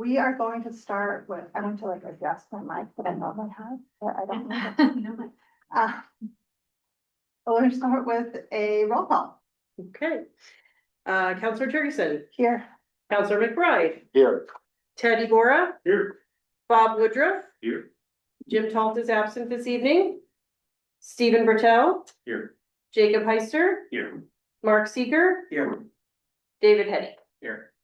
We are going to start with, I want to like adjust my mic, but I know I have, but I don't know. No. We're going to start with a roll call Okay. Counselor Jurgensen, here. Counselor McBride, Here. Ted Ibora, Here. Bob Woodruff, Here. Jim Talt is absent this evening. Stephen Bertel, Here. Jacob Heister, Here. Mark Seeger, Here. David Henny. Here.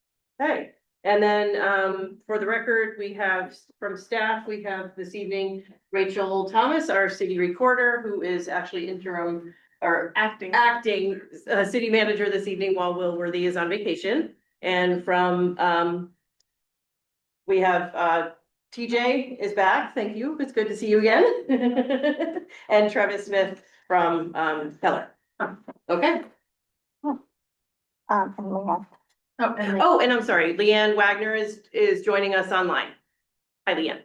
Okay, and then for the record, we have from staff, we have this evening Rachel Thomas, our city recorder, who is actually interim or acting city manager this evening while Will Worthy is on vacation. And from we have TJ is back. Thank you. It's good to see you again. And Travis Smith from Keller. Okay. And Leanne. Oh, and I'm sorry, Leanne Wagner is joining us online. Hi, Leanne.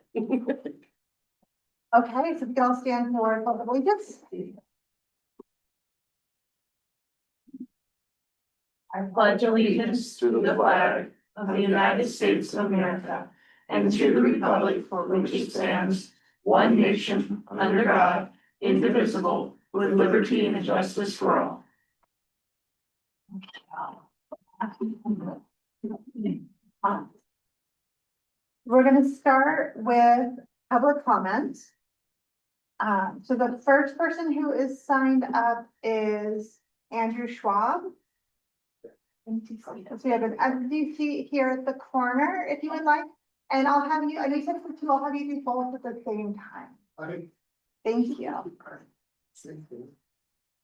Okay, so we can all stand for the pledge of allegiance. I pledge allegiance to the flag of the United States of America and to the republic for which it stands, one nation, under God, indivisible, with liberty and justice for all. We're going to start with public comments. So the first person who is signed up is Andrew Schwab. So we have an FDC here at the corner, if you would like, and I'll have you, I know you said for two, I'll have you do both at the same time. Okay. Thank you.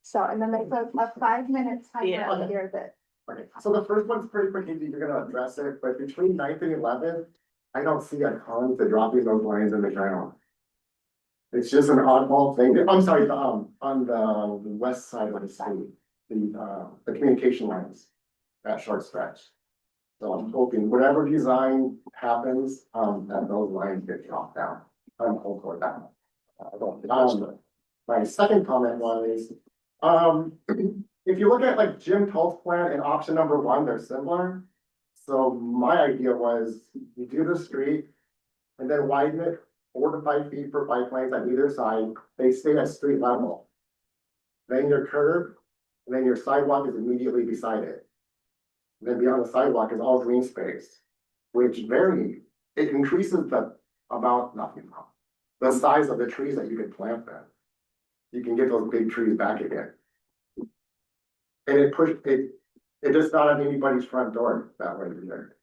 So, and then there's a 5 minutes time Yeah. here that. Okay, so the first one's pretty quick, easy, you're gonna address it, but between 9th and 11th, I don't see a con to dropping those lines in the ground. It's just an oddball thing, I'm sorry, on the west side of the city, the communication lines, that short stretch. So I'm hoping whatever design happens, that those lines get dropped down, I'm hopeful for that. My second comment was, if you look at like Jim Talt's plan and option number 1, they're similar. So my idea was you do the street and then widen it 4 to 5 feet for bike lanes on either side. They stay at street level. Then your curb, and then your sidewalk is immediately beside it. And then beyond the sidewalk is all green space, which it increases the amount, the size of the trees that you can plant then. You can get those big trees back again. And it does not have anybody's front door that way either.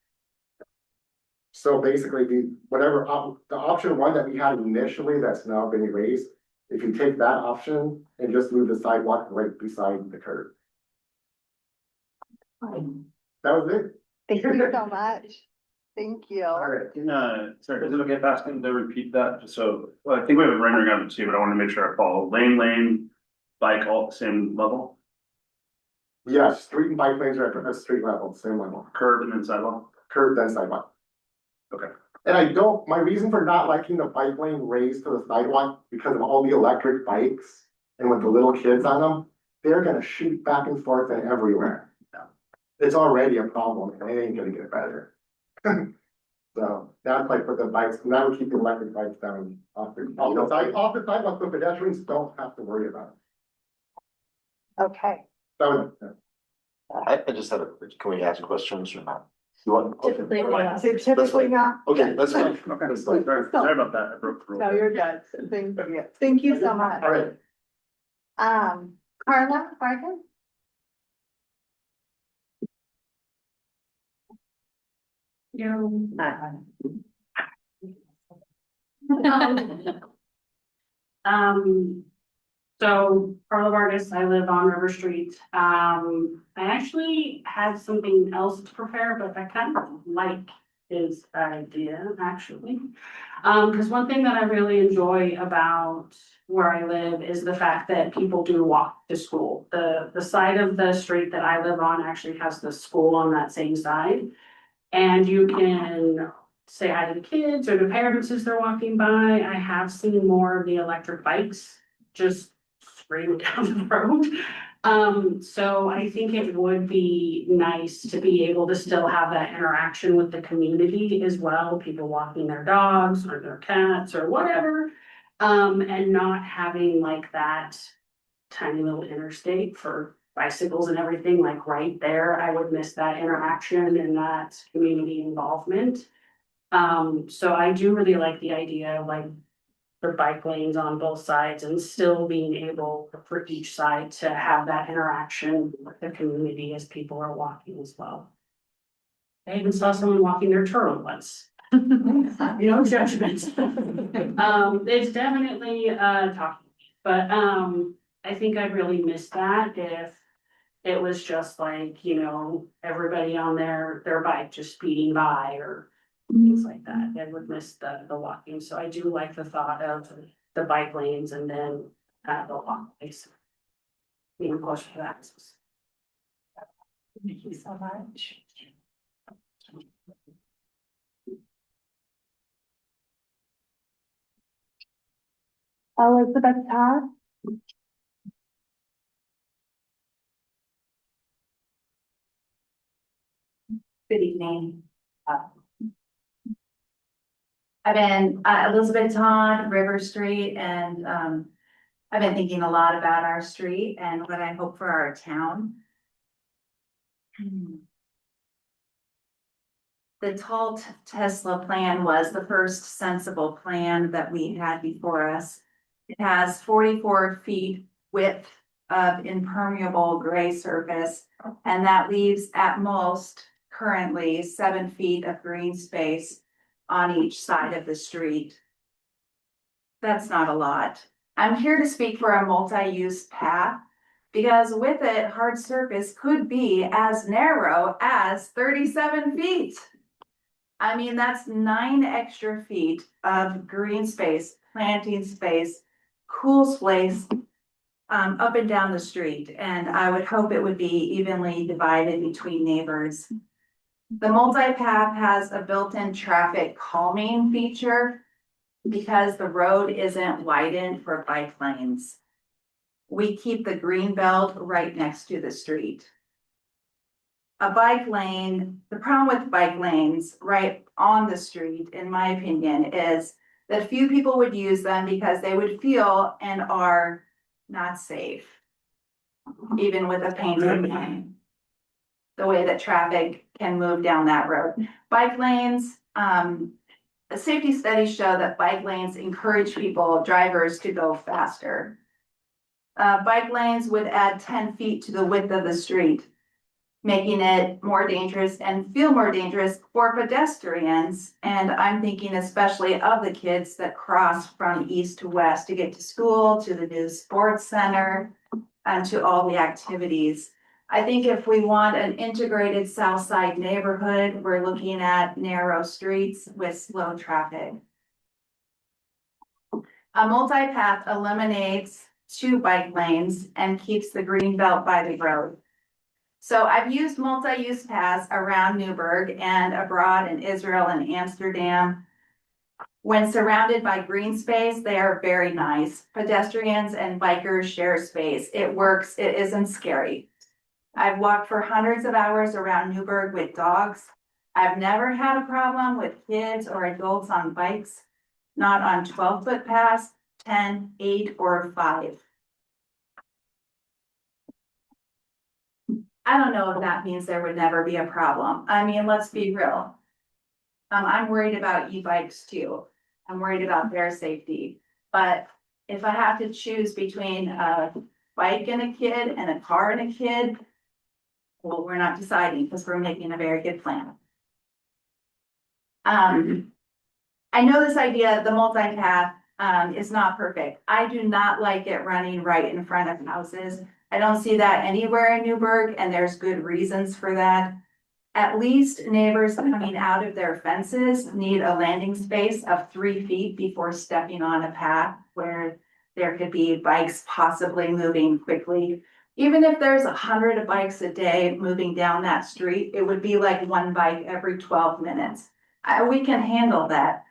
So basically the option 1 that we had initially that's now been erased, if you take that option and just move the sidewalk right beside the curb. That was it. Thank you so much. Thank you. All right. Sorry, is it okay if I ask him to repeat that? Just so, well, I think we have a rendering of it too, but I want to make sure I follow. Lane, bike, all at the same level? Yes, street and bike lanes are at street level, same level. Curb and then sidewalk? Curb then sidewalk. Okay. And my reason for not liking the bike lane raised to the sidewalk, because of all the electric bikes and with the little kids on them, they're gonna shoot back and forth and everywhere. It's already a problem and it ain't gonna get better. So that's like for the bikes, and that would keep the electric bikes down off the sidewalk, so pedestrians don't have to worry about it. Okay. So, I just had can we ask questions or not? You want? Typically, yeah. So typically not. Okay, that's fine. Okay, sorry about that. I broke the rule. No, you're good. Thank you so much. all right. Carla Barton? So Carla Vargas, I live on River Street. I actually had something else to prepare, but I kind of like his idea, actually. Because one thing that I really enjoy about where I live is the fact that people do walk to school. The side of the street that I live on actually has the school on that same side. And you can say hi to the kids or the parents as they're walking by. I have seen more of the electric bikes just screaming down the road. So I think it would be nice to be able to still have that interaction with the community as well, people walking their dogs or their cats or whatever. And not having like that tiny little interstate for bicycles and everything like right there. I would miss that interaction and that community involvement. So I do really like the idea of like the bike lanes on both sides and still being able for each side to have that interaction with the community as people are walking as well. I even saw someone walking their turtle once. No judgment. It's definitely talking, but I think I'd really miss that if it was just like, you know, everybody on their bike just speeding by or things like that. I would miss the walking. So I do like the thought of the bike lanes and then the walkways. Being closer to access. Thank you so much. Elizabeth Todd. Good evening. I've been Elizabeth Todd, River Street, and I've been thinking a lot about our street and what I hope for our town. The tall Tesla plan was the first sensible plan that we had before us. It has 44 feet width of impermeable gray surface, and that leaves at most currently 7 feet of green space on each side of the street. That's not a lot. I'm here to speak for a multi-use path because with it, hard surface could be as narrow as 37 feet. I mean, that's 9 extra feet of green space, planting space, cool space up and down the street. And I would hope it would be evenly divided between neighbors. The multi-path has a built-in traffic calming feature because the road isn't widened for bike lanes. We keep the green belt right next to the street. A bike lane, the problem with bike lanes right on the street, in my opinion, is that few people would use them because they would feel and are not safe, even with a painted line. The way that traffic can move down that road. Bike lanes, safety studies show that bike lanes encourage drivers to go faster. Bike lanes would add 10 feet to the width of the street, making it more dangerous and feel more dangerous for pedestrians. And I'm thinking especially of the kids that cross from east to west to get to school, to the new sports center, and to all the activities. I think if we want an integrated south side neighborhood, we're looking at narrow streets with slow traffic. A multi-path eliminates 2 bike lanes and keeps the green belt by the road. So I've used multi-use paths around Newburgh and abroad in Israel and Amsterdam. When surrounded by green space, they are very nice. Pedestrians and bikers share space. It works, it isn't scary. I've walked for hundreds of hours around Newburgh with dogs. I've never had a problem with kids or adults on bikes, not on 12-foot paths, 10, 8, or 5. I don't know if that means there would never be a problem. I mean, let's be real. I'm worried about e-bikes too. I'm worried about their safety. But if I have to choose between a bike and a kid and a car and a kid, well, we're not deciding because we're making a very good plan. I know this idea, the multi-path, is not perfect. I do not like it running right in front of houses. I don't see that anywhere in Newburgh, and there's good reasons for that. At least neighbors coming out of their fences need a landing space of 3 feet before stepping on a path where there could be bikes possibly moving quickly. Even if there's 100 bikes a day moving down that street, it would be like 1 bike every 12 minutes. We can handle that.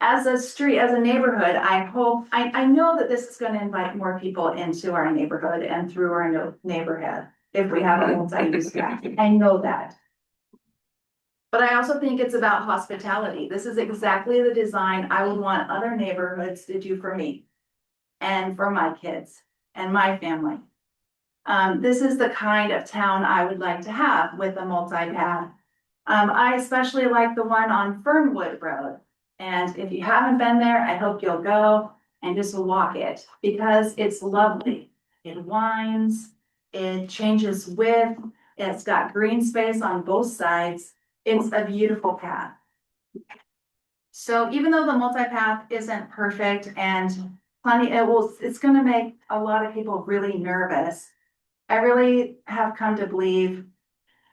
as a street, as a neighborhood, I hope, I know that this is gonna invite more people into our neighborhood and through our neighborhood. If we have a multi-use path, I know that. But I also think it's about hospitality. This is exactly the design I would want other neighborhoods to do for me. And for my kids and my family. This is the kind of town I would like to have with a multi-path. I especially like the one on Fernwood Road. And if you haven't been there, I hope you'll go and just walk it because it's lovely. It winds, it changes width, it's got green space on both sides. It's a beautiful path. So even though the multi-path isn't perfect and it's gonna make a lot of people really nervous. I really have come to believe,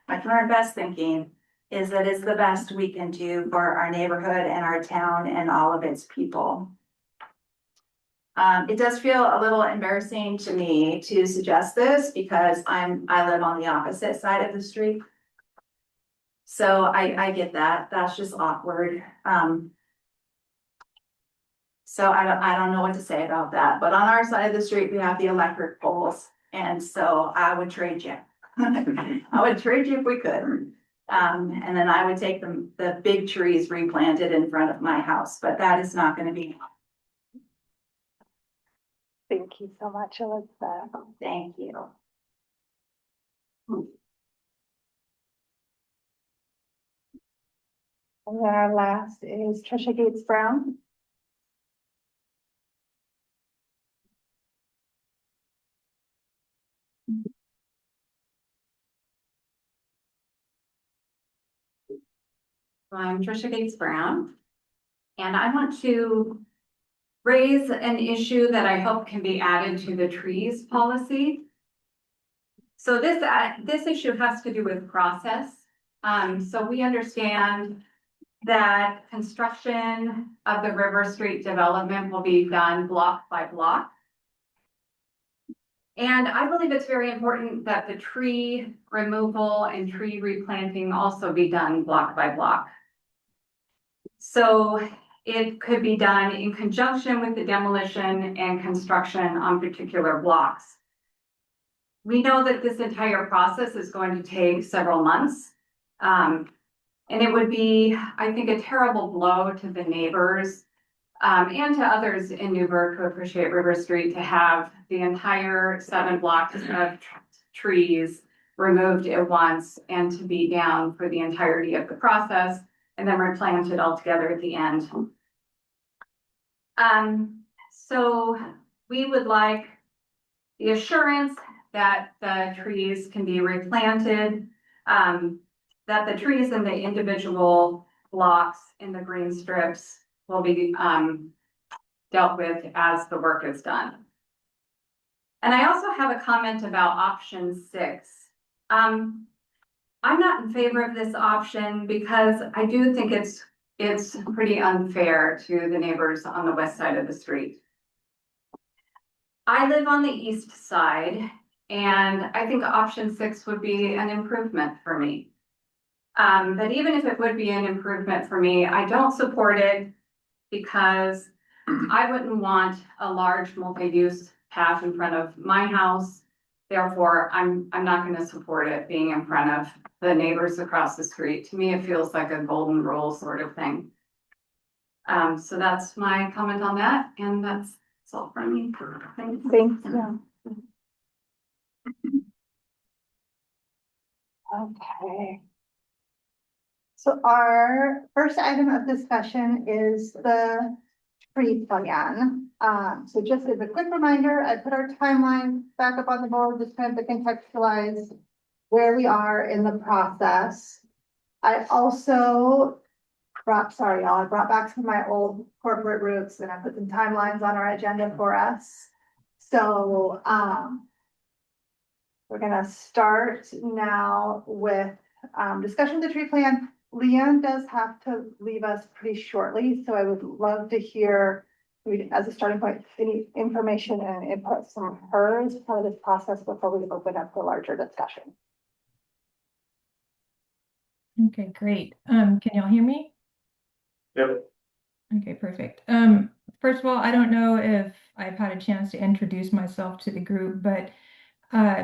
my current best thinking is that it's the best we can do for our neighborhood and our town and all of its people. It does feel a little embarrassing to me to suggest this because I live on the opposite side of the street. So I get that, that's just awkward. So I don't know what to say about that, but on our side of the street, we have the electric poles, and so I would trade you. I would trade you if we could. And then I would take the big trees replanted in front of my house, but that is not gonna be. Thank you so much, Elizabeth. Thank you. And then our last is Trisha Gates Brown. I'm Trisha Gates Brown, and I want to raise an issue that I hope can be added to the trees policy. So this issue has to do with process. So we understand that construction of the River Street development will be done block by block. And I believe it's very important that the tree removal and tree replanting also be done block by block. So it could be done in conjunction with the demolition and construction on particular blocks. We know that this entire process is going to take several months. And it would be, I think, a terrible blow to the neighbors and to others in Newburgh who appreciate River Street to have the entire 7 blocks of trees removed at once and to be down for the entirety of the process and then replanted all together at the end. So we would like the assurance that the trees can be replanted, that the trees in the individual blocks in the green strips will be dealt with as the work is done. And I also have a comment about option 6. I'm not in favor of this option because I do think it's pretty unfair to the neighbors on the west side of the street. I live on the east side, and I think option 6 would be an improvement for me. But even if it would be an improvement for me, I don't support it because I wouldn't want a large multi-use path in front of my house. Therefore, I'm not going to support it being in front of the neighbors across the street. To me, it feels like a golden rule sort of thing. So that's my comment on that, and that's all from me. Thank you. Okay. So our first item of discussion is the tree plan. So just as a quick reminder, I put our timeline back up on the board, just kind of to contextualize where we are in the process. I also brought back some of my old corporate roots and I put some timelines on our agenda for us. So, we're gonna start now with, discussion of the tree plan. Leanne does have to leave us pretty shortly, so I would love to hear, as a starting point, any information and input from her as part of this process before we open up for larger discussion. Okay, great. Can y'all hear me? Yep. Okay, perfect. First of all, I don't know if I've had a chance to introduce myself to the group, but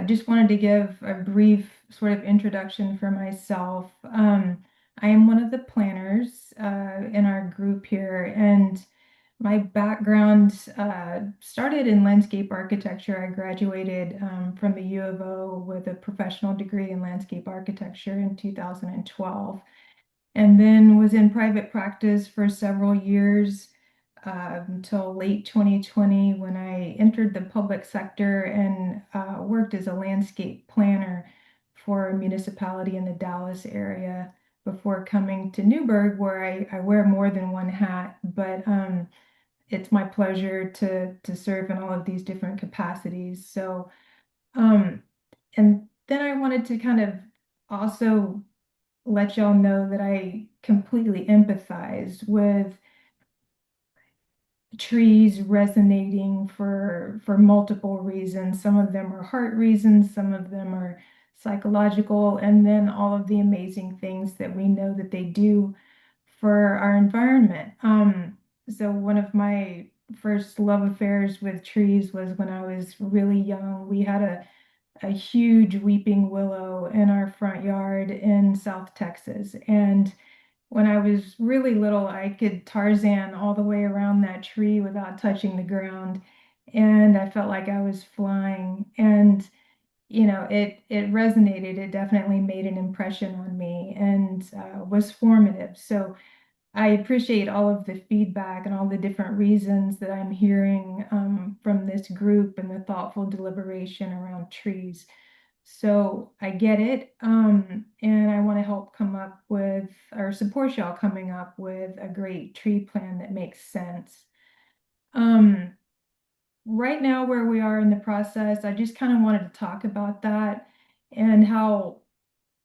just wanted to give a brief sort of introduction for myself. I am one of the planners in our group here, and my background started in landscape architecture. I graduated from the U of O with a professional degree in landscape architecture in 2012, and then was in private practice for several years until late 2020 when I entered the public sector and worked as a landscape planner for a municipality in the Dallas area before coming to Newburgh, where I wear more than one hat, but it's my pleasure to serve in all of these different capacities. So, um, and then I wanted to kind of also let y'all know that I completely empathize with trees resonating for multiple reasons. Some of them are heart reasons, some of them are psychological, and then all of the amazing things that we know that they do for our environment. So one of my first love affairs with trees was when I was really young. We had a huge weeping willow in our front yard in South Texas. And when I was really little, I could Tarzan all the way around that tree without touching the ground. And I felt like I was flying. And, it resonated. It definitely made an impression on me and was formative. So I appreciate all of the feedback and all the different reasons that I'm hearing from this group and the thoughtful deliberation around trees. So I get it. And I want to help come up with or support y'all coming up with a great tree plan that makes sense. Um, right now, where we are in the process, I just kind of wanted to talk about that and how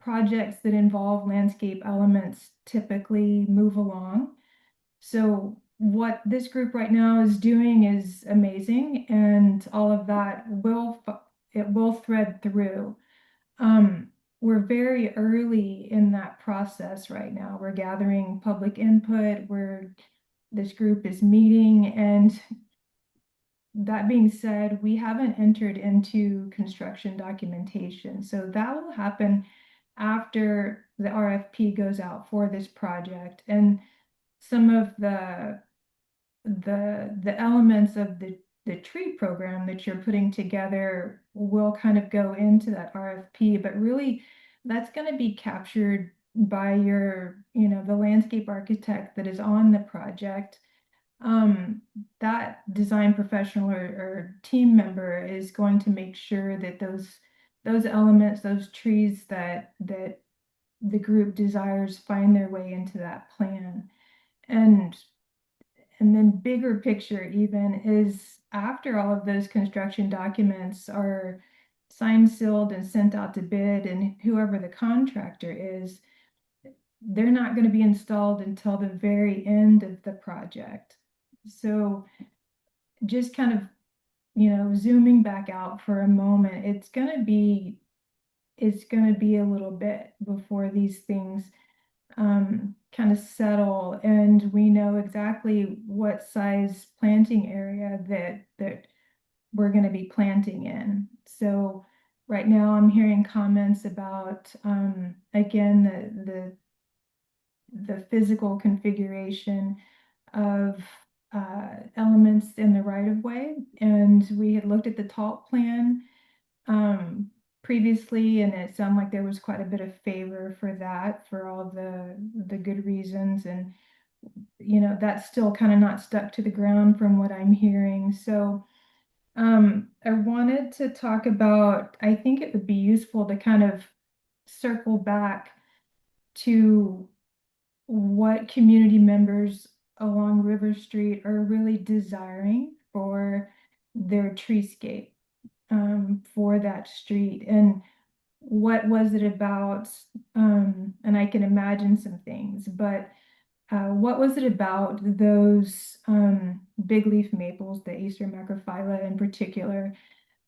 projects that involve landscape elements typically move along. So what this group right now is doing is amazing, and all of that it will thread through. We're very early in that process right now. We're gathering public input, this group is meeting, and that being said, we haven't entered into construction documentation. So that will happen after the RFP goes out for this project. And some of the elements of the tree program that you're putting together will kind of go into that RFP, but really that's going to be captured by the landscape architect that is on the project. That design professional or team member is going to make sure that those elements, those trees that the group desires find their way into that plan. And then bigger picture even is after all of those construction documents are signed, sealed, and sent out to bid, and whoever the contractor is, they're not going to be installed until the very end of the project. So just kind of, zooming back out for a moment, it's going to be a little bit before these things kind of settle, and we know exactly what size planting area that we're going to be planting in. So right now I'm hearing comments about again the physical configuration of elements in the right of way, and we had looked at the TALT plan previously, and it sounded like there was quite a bit of favor for that for all the good reasons, and that's still kind of not stuck to the ground from what I'm hearing. So I wanted to talk about, I think it would be useful to kind of circle back to what community members along River Street are really desiring for their treescape for that street, and what was it about, and I can imagine some things, but what was it about those big leaf maples, the Acer macrophylla in particular,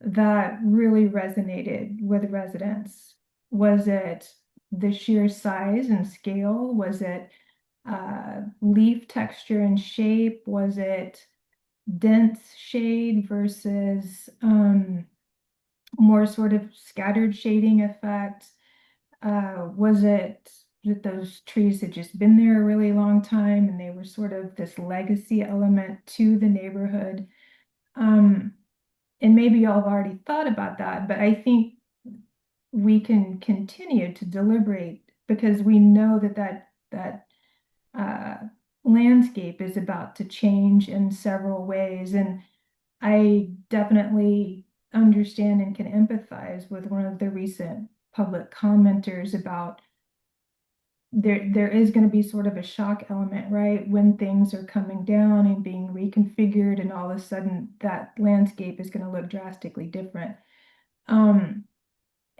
that really resonated with residents? Was it the sheer size and scale? Was it leaf texture and shape? Was it dense shade versus more sort of scattered shading effect? Was it that those trees had just been there a really long time and they were sort of this legacy element to the neighborhood? And maybe y'all have already thought about that, but I think we can continue to deliberate because we know that uh, landscape is about to change in several ways. And I definitely understand and can empathize with one of the recent public commenters about there is going to be sort of a shock element, right? When things are coming down and being reconfigured, and all of a sudden that landscape is going to look drastically different. And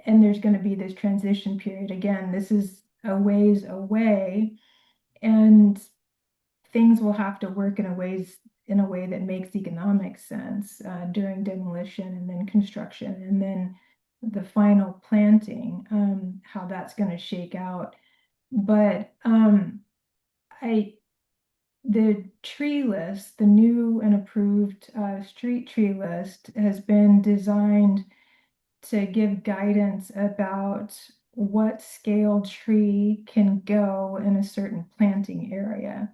there's going to be this transition period. Again, this is a ways away, and things will have to work in a way that makes economic sense during demolition and then construction and then the final planting, how that's going to shake out. But the tree list, the new and approved street tree list has been designed to give guidance about what scale tree can go in a certain planting area.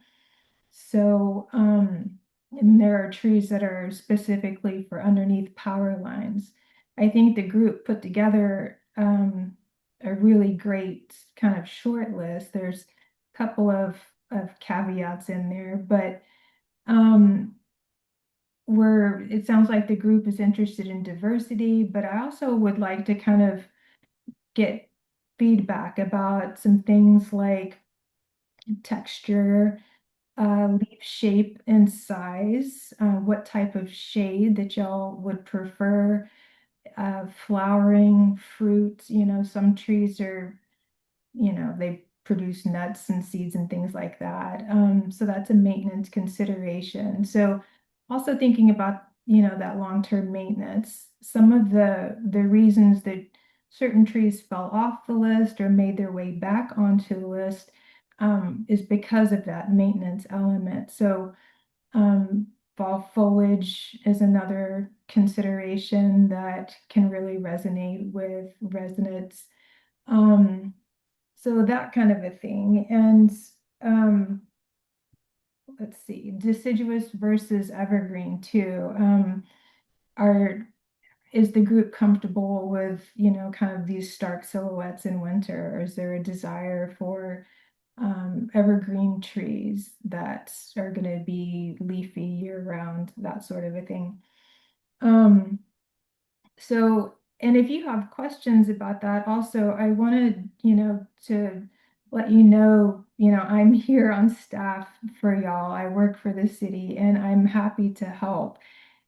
So, and there are trees that are specifically for underneath power lines. I think the group put together a really great kind of short list. There's a couple of caveats in there, but it sounds like the group is interested in diversity, but I also would like to kind of get feedback about some things like texture, leaf shape and size, what type of shade that y'all would prefer, flowering, fruit, some trees are, they produce nuts and seeds and things like that. So that's a maintenance consideration. So also thinking about, that long-term maintenance, some of the reasons that certain trees fell off the list or made their way back onto the list is because of that maintenance element. So fall foliage is another consideration that can really resonate with residents. So that kind of a thing. And let's see, deciduous versus evergreen too. Is the group comfortable with, kind of these stark silhouettes in winter, or is there a desire for evergreen trees that are going to be leafy year round, that sort of a thing? So, and if you have questions about that, also, I wanted, to let I'm here on staff for y'all. I work for the city and I'm happy to help.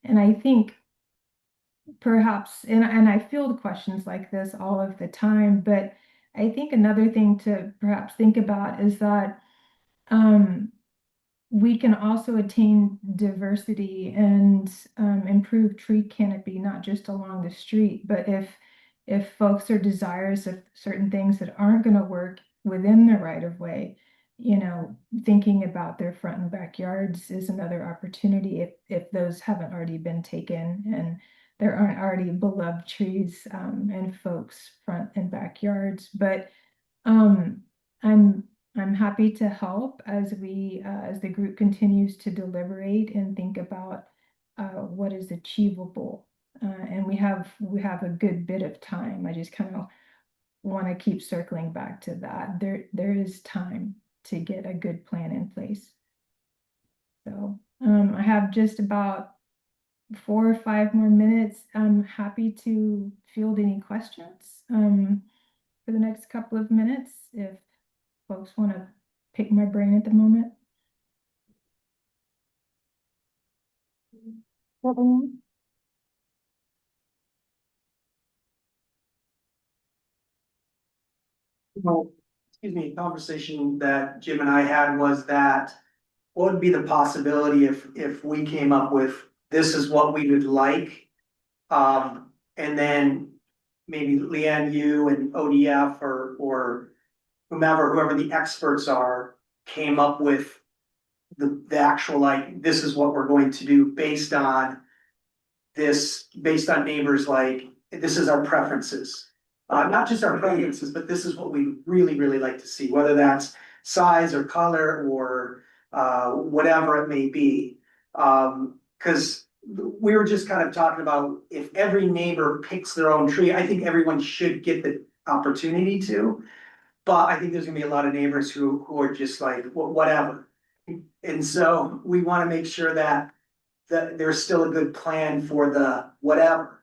And I think perhaps, and I field questions like this all of the time, but I think another thing to perhaps think about is that um, we can also attain diversity and improve tree canopy, not just along the street, but if folks are desirous of certain things that aren't going to work within the right of way, thinking about their front and backyards is another opportunity if those haven't already been taken and there aren't already beloved trees in folks' front and backyards. But um, I'm happy to help as as the group continues to deliberate and think about what is achievable. And we have a good bit of time. I just kind of want to keep circling back to that. There is time to get a good plan in place. So I have just about 4 or 5 more minutes. I'm happy to field any questions for the next couple of minutes if folks want to pick my brain at the moment. Well, excuse me, conversation that Jim and I had was that what would be the possibility if we came up with, this is what we would like? And then maybe Leanne, you and ODF or whoever the experts are, came up with the actual, like, this is what we're going to do based on neighbors, like, this is our preferences. Not just our preferences, but this is what we really, really like to see, whether that's size or color or whatever it may be. Cause we were just kind of talking about if every neighbor picks their own tree, I think everyone should get the opportunity to. But I think there's gonna be a lot of neighbors who are just like, whatever. And so we wanna make sure that there's still a good plan for the whatever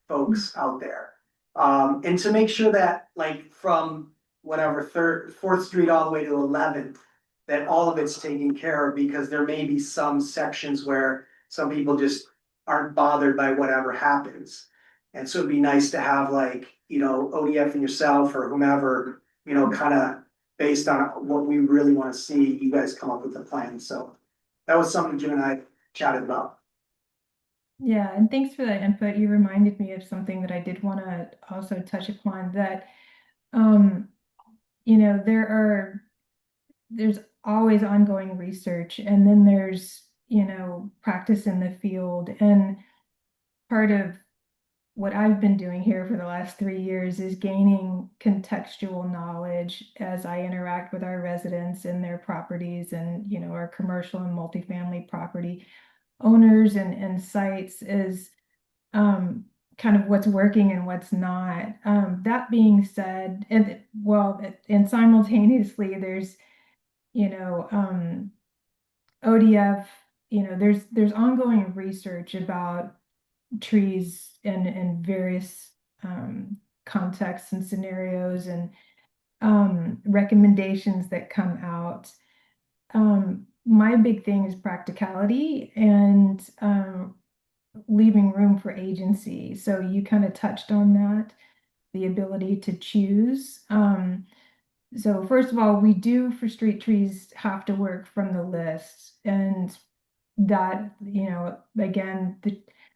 folks out there. And to make sure that, like, from whatever, Fourth Street all the way to 11th, that all of it's taken care of, because there may be some sections where some people just aren't bothered by whatever happens. And so it'd be nice to have, like, you know, ODF and yourself or whomever, you know, kind of based on what we really want to see, you guys come up with a plan. So that was something Jim and I chatted about. Yeah, and thanks for that input. You reminded me of something that I did want to also touch upon, that, you know, there's always ongoing research, and then there's, you know, practice in the field. And part of what I've been doing here for the last 3 years is gaining contextual knowledge as I interact with our residents and their properties, and, you know, our commercial and multifamily property owners and sites, is kind of what's working and what's not. That being said, and simultaneously, there's, you know, ODF, you know, there's ongoing research about trees in various contexts and scenarios, and recommendations that come out. My big thing is practicality and leaving room for agency. So you kind of touched on that, the ability to choose. So first of all, we do, for street trees, have to work from the list, and that, you know, again,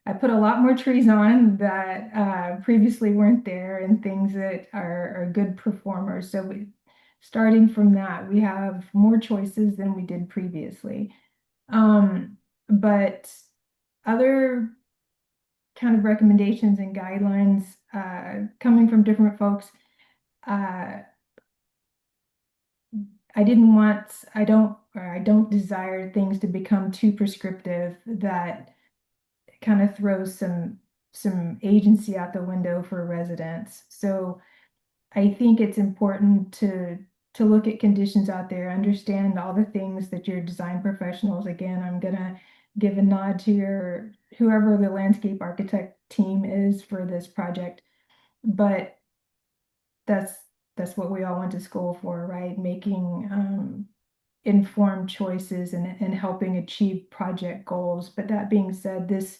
I put a lot more trees on that previously weren't there, and things that are good performers. So starting from that, we have more choices than we did previously. But other kind of recommendations and guidelines coming from different folks, I don't desire things to become too prescriptive that kind of throws some agency out the window for residents. So I think it's important to look at conditions out there, understand all the things that your design professionals, again, I'm gonna give a nod to your whoever the landscape architect team is for this project, but that's what we all went to school for, right? Making informed choices and helping achieve project goals. But that being said, this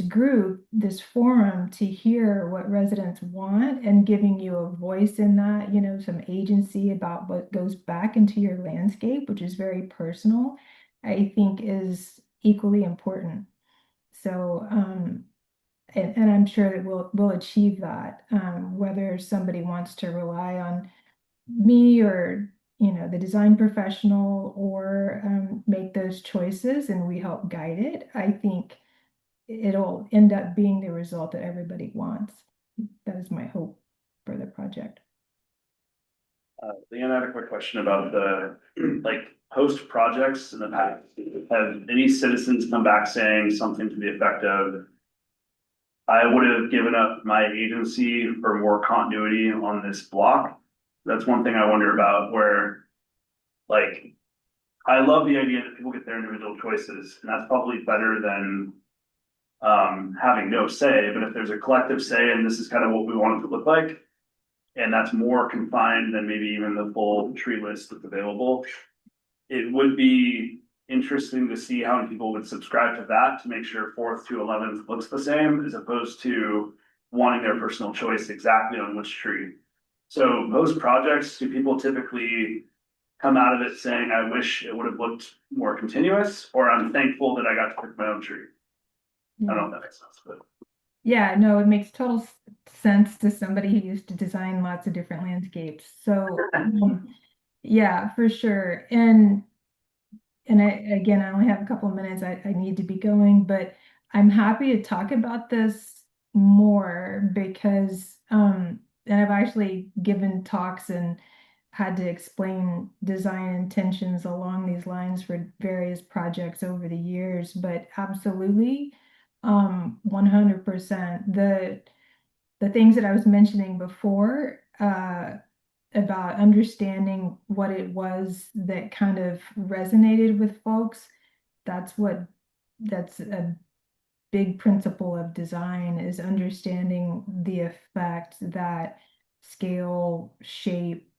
group, this forum, to hear what residents want and giving you a voice in that, you know, some agency about what goes back into your landscape, which is very personal, I think is equally important. So, and I'm sure that we'll achieve that, whether somebody wants to rely on me or, you know, the design professional, or make those choices and we help guide it. I think it'll end up being the result that everybody wants. That is my hope for the project. Leanne, I had a quick question about the, like, post projects in the past. Have any citizens come back saying something to the effect of, I would have given up my agency for more continuity on this block? That's one thing I wonder about, where, like, I love the idea that people get their individual choices, and that's probably better than having no say. But if there's a collective say, and this is kind of what we want it to look like, and that's more confined than maybe even the full tree list that's available, it would be interesting to see how many people would subscribe to that, to make sure 4th to 11th looks the same, as opposed to wanting their personal choice exactly on which tree. So most projects, do people typically come out of it saying, I wish it would have looked more continuous, or I'm thankful that I got to pick my own tree? I don't know if that makes sense, but. Yeah, no, it makes total sense to somebody who used to design lots of different landscapes. So Yeah, for sure. Again, I only have a couple of minutes. I need to be going, but I'm happy to talk about this more because, and I've actually given talks and had to explain design intentions along these lines for various projects over the years, but absolutely, 100%. The things that I was mentioning before, about understanding what it was that kind of resonated with folks. That's a big principle of design is understanding the effect that scale, shape,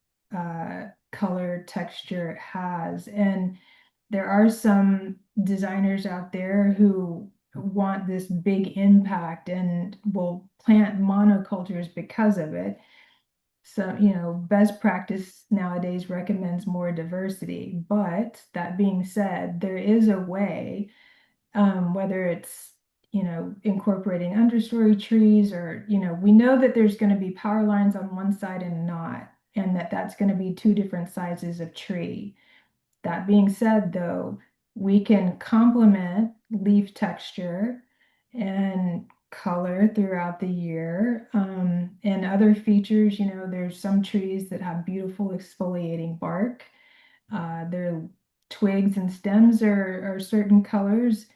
color, texture has. And there are some designers out there who want this big impact and will plant monocultures because of it. So, best practice nowadays recommends more diversity. But that being said, there is a way, whether it's, incorporating understory trees or, we know that there's going to be power lines on one side and not, and that's going to be two different sizes of tree. That being said, though, we can complement leaf texture and color throughout the year. And other features, there's some trees that have beautiful exfoliating bark. Their twigs and stems are certain colors.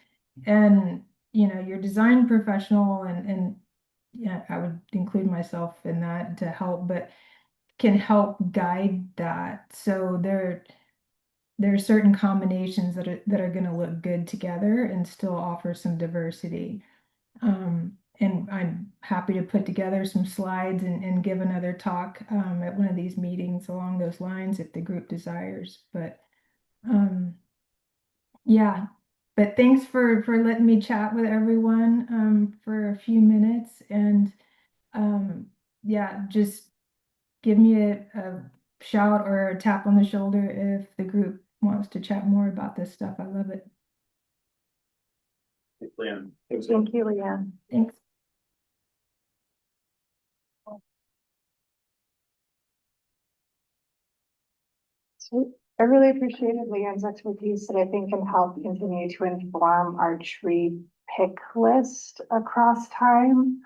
And, your design professional and yeah, I would include myself in that to help, but can help guide that. So there are certain combinations that are going to look good together and still offer some diversity. And I'm happy to put together some slides and give another talk at one of these meetings along those lines if the group desires. But yeah, but thanks for letting me chat with everyone for a few minutes. And yeah, just give me a shout or a tap on the shoulder if the group wants to chat more about this stuff. I love it. Leanne. Thank you, Leanne. Thanks. So I really appreciated Leanne's expertise that I think can help continue to inform our tree pick list across time.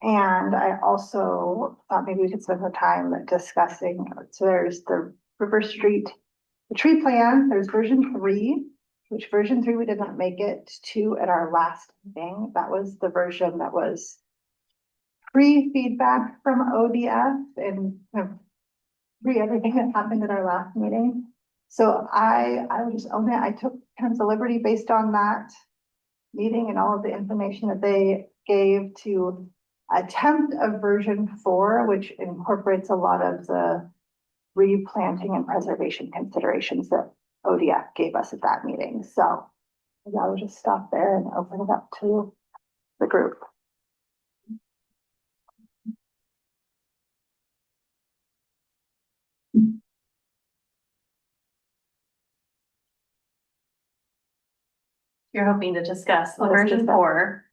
And I also thought maybe we could spend some time discussing, so there's the River Street, the tree plan, there's version 3, which version 3 we did not make it to at our last meeting. That was the version that was pre-feedback from ODF and everything that happened at our last meeting. So I would just own it. I took kind of the liberty based on that meeting and all of the information that they gave to attempt a version 4, which incorporates a lot of the replanting and preservation considerations that ODF gave us at that meeting. So I will just stop there and open it up to the group. You're hoping to discuss the Let's version discuss. 4.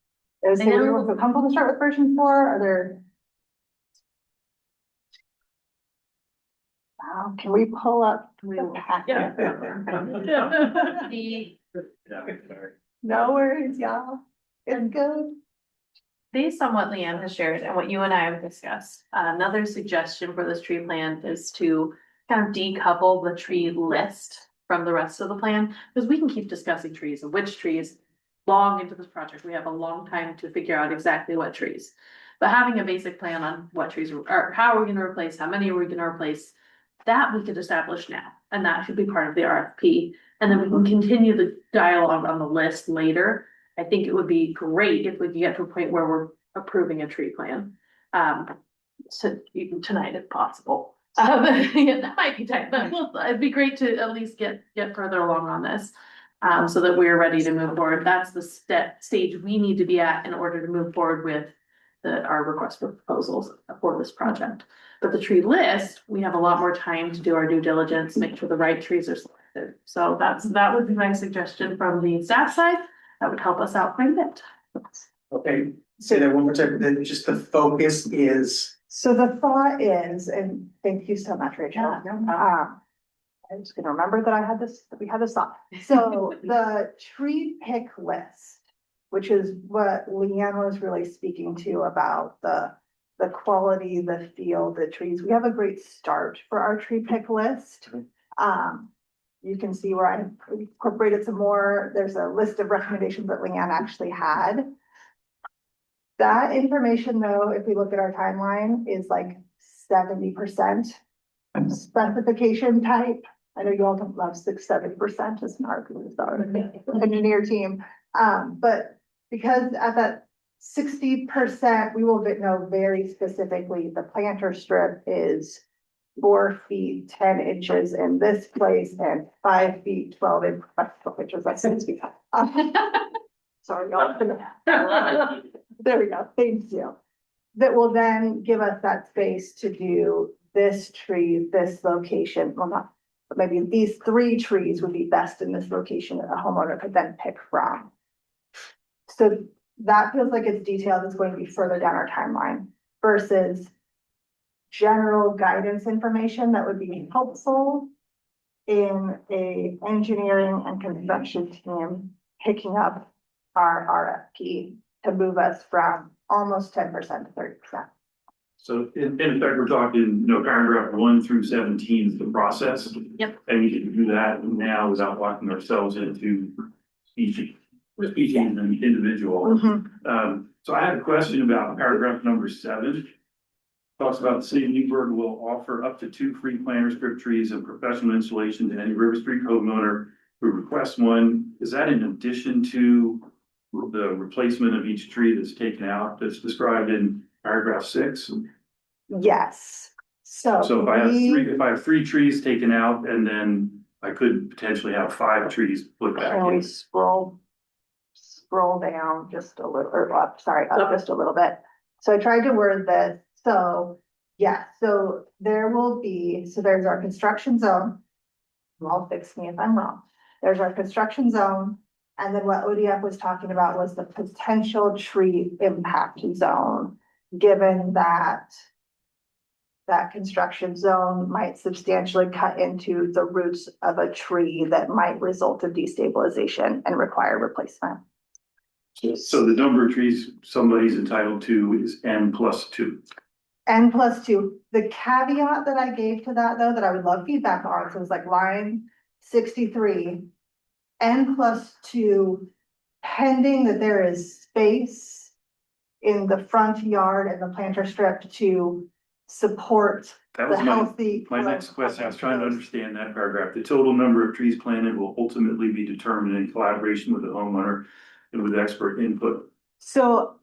Is anyone comfortable to start with version 4? Are there? Wow, can we pull up? The packet? No worries, y'all. It's good. Based on what Leanne has shared and what you and I have discussed, another suggestion for this tree plan is to kind of decouple the tree list from the rest of the plan, because we can keep discussing trees and which trees. Long into this project, we have a long time to figure out exactly what trees. But having a basic plan on what trees are, how are we gonna replace, how many are we gonna replace, that we could establish now, and that should be part of the RFP. And then we can continue the dialogue on the list later. I think it would be great if we could get to a point where we're approving a tree plan. So even tonight if possible. Yeah, that might be tight, but it'd be great to at least get further along on this. So that we're ready to move forward. That's the stage we need to be at in order to move forward with our request for proposals for this project. But the tree list, we have a lot more time to do our due diligence, make sure the right trees are selected. So that would be my suggestion from the staff side. That would help us out quite a bit. Okay, say that one more time, that just the focus is So the thought is, and thank you so much, Rachel. Yeah, no problem. I'm just gonna remember that that we had this thought. So the tree pick list, which is what Leanne was really speaking to about the quality, the feel, the trees. We have a great start for our tree pick list. You can see where I incorporated some more. There's a list of recommendations that Leanne actually had. That information, though, if we look at our timeline, is like 70% specification type. I know you all don't love 6-7% as an argument, engineer team. But because at that 60%, we will know very specifically, the planter strip is 4 feet, 10 inches in this place and 5 feet, 12 inches, that's 6 feet. Sorry, y'all. There we go, thank you. That will then give us that space to do this tree, this location, well, not, but maybe these 3 trees would be best in this location that a homeowner could then pick from. So that feels like it's detailed, it's going to be further down our timeline versus general guidance information that would be helpful in a engineering and construction team picking up our RFP to move us from almost 10% to 30%. So in effect, we're talking, paragraph 1 through 17 is the process. Yep. And we can do that now without locking ourselves into species and individual. So I had a question about paragraph number 7. Talks about the city of Newburgh will offer up to 2 free planter strip trees and professional installation to any River Street homeowner who requests one. Is that in addition to the replacement of each tree that's taken out that's described in paragraph 6? Yes, so. So if I have 3 trees taken out and then I could potentially have 5 trees put back Can we in. scroll down just a little, or up just a little bit. So I tried to word this, so, yeah, so there will be, so there's our construction zone. Well, fix me if I'm wrong. There's our construction zone, and then what ODF was talking about was the potential tree impact zone, given that that construction zone might substantially cut into the roots of a tree that might result in destabilization and require replacement. So the number of trees somebody's entitled to is N+2. N+2, the caveat that I gave to that, though, that I would love feedback on, so it was like line 63, N+2, pending that there is space in the front yard and the planter strip to support That the was healthy. my next question. I was trying to understand that paragraph. The total number of trees planted will ultimately be determined in collaboration with the homeowner and with expert input. So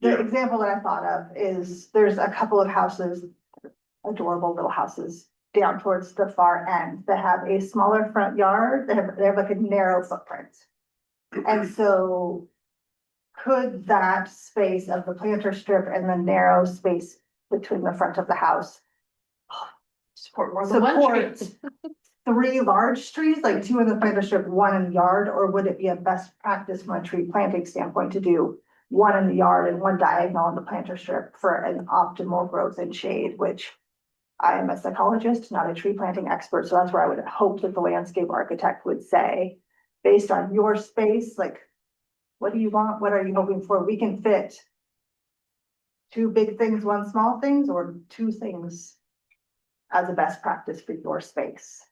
the Yeah. example that I thought of is there's a couple of houses, adorable little houses down towards the far end that have a smaller front yard. They have like a narrow footprint. And so could that space of the planter strip and the narrow space between the front of the house Support more than one tree. support 3 large trees, like 2 in the planter strip, 1 in the yard? Or would it be a best practice from a tree planting standpoint to do 1 in the yard and 1 diagonal in the planter strip for an optimal growth and shade, which I am a psychologist, not a tree planting expert, so that's where I would hope that the landscape architect would say, based on your space, like, what do you want? What are you hoping for? We can fit 2 big things, 1 small things, or 2 things as a best practice for your space.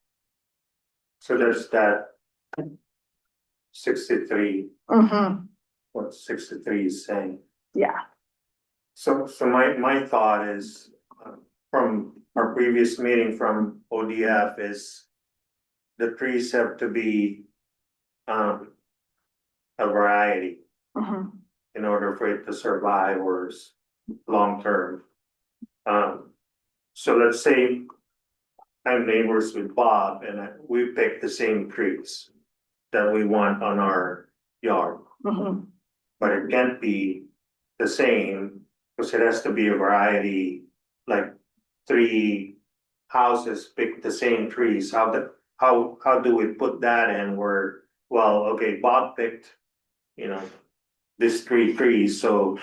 So there's that 63, what 63 is saying. Yeah. So my thought is, from our previous meeting from ODF is the trees have to be a variety in order for it to survive or long term. So let's say I'm neighbors with Bob and we pick the same trees that we want on our yard. But it can't be the same because it has to be a variety, like 3 houses pick the same trees. How do we put that in where, well, okay, Bob picked, this 3 trees, so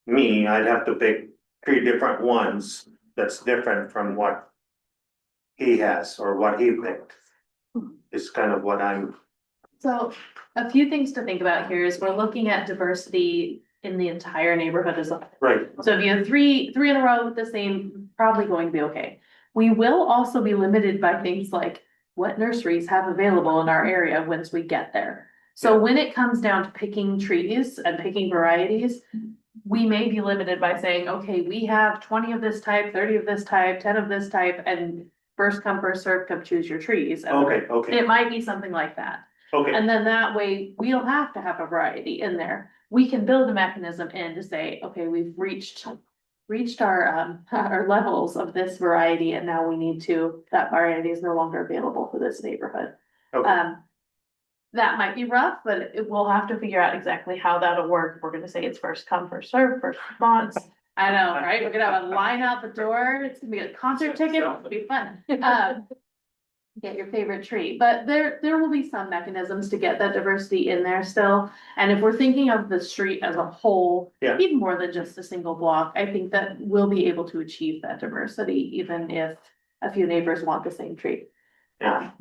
me, I'd have to pick three different ones that's different from what he has or what he picked. Is kind of what I'm, So a few things to think about here is we're looking at diversity in the entire neighborhood as a whole. right, So if you have three in a row with the same, probably going to be okay. We will also be limited by things like what nurseries have available in our area once we get there. So when it comes down to picking trees and picking varieties, we may be limited by saying, okay, we have 20 of this type, 30 of this type, 10 of this type, and first come, first serve, come choose your trees. And okay, it might be something like that. okay, And then that way, we don't have to have a variety in there. We can build a mechanism in to say, okay, we've reached our levels of this variety, and now we need to, that variety is no longer available for this neighborhood. okay, That might be rough, but we'll have to figure out exactly how that'll work. We're gonna say it's first come, first serve, first response. I know, right? We're gonna have a line out the door. It's gonna be a concert ticket. It'll be fun. Get your favorite tree, but there will be some mechanisms to get that diversity in there still. And if we're thinking of the street as a whole, Yeah. even more than just a single block, I think that we'll be able to achieve that diversity, even if a few neighbors want the same tree. Yeah.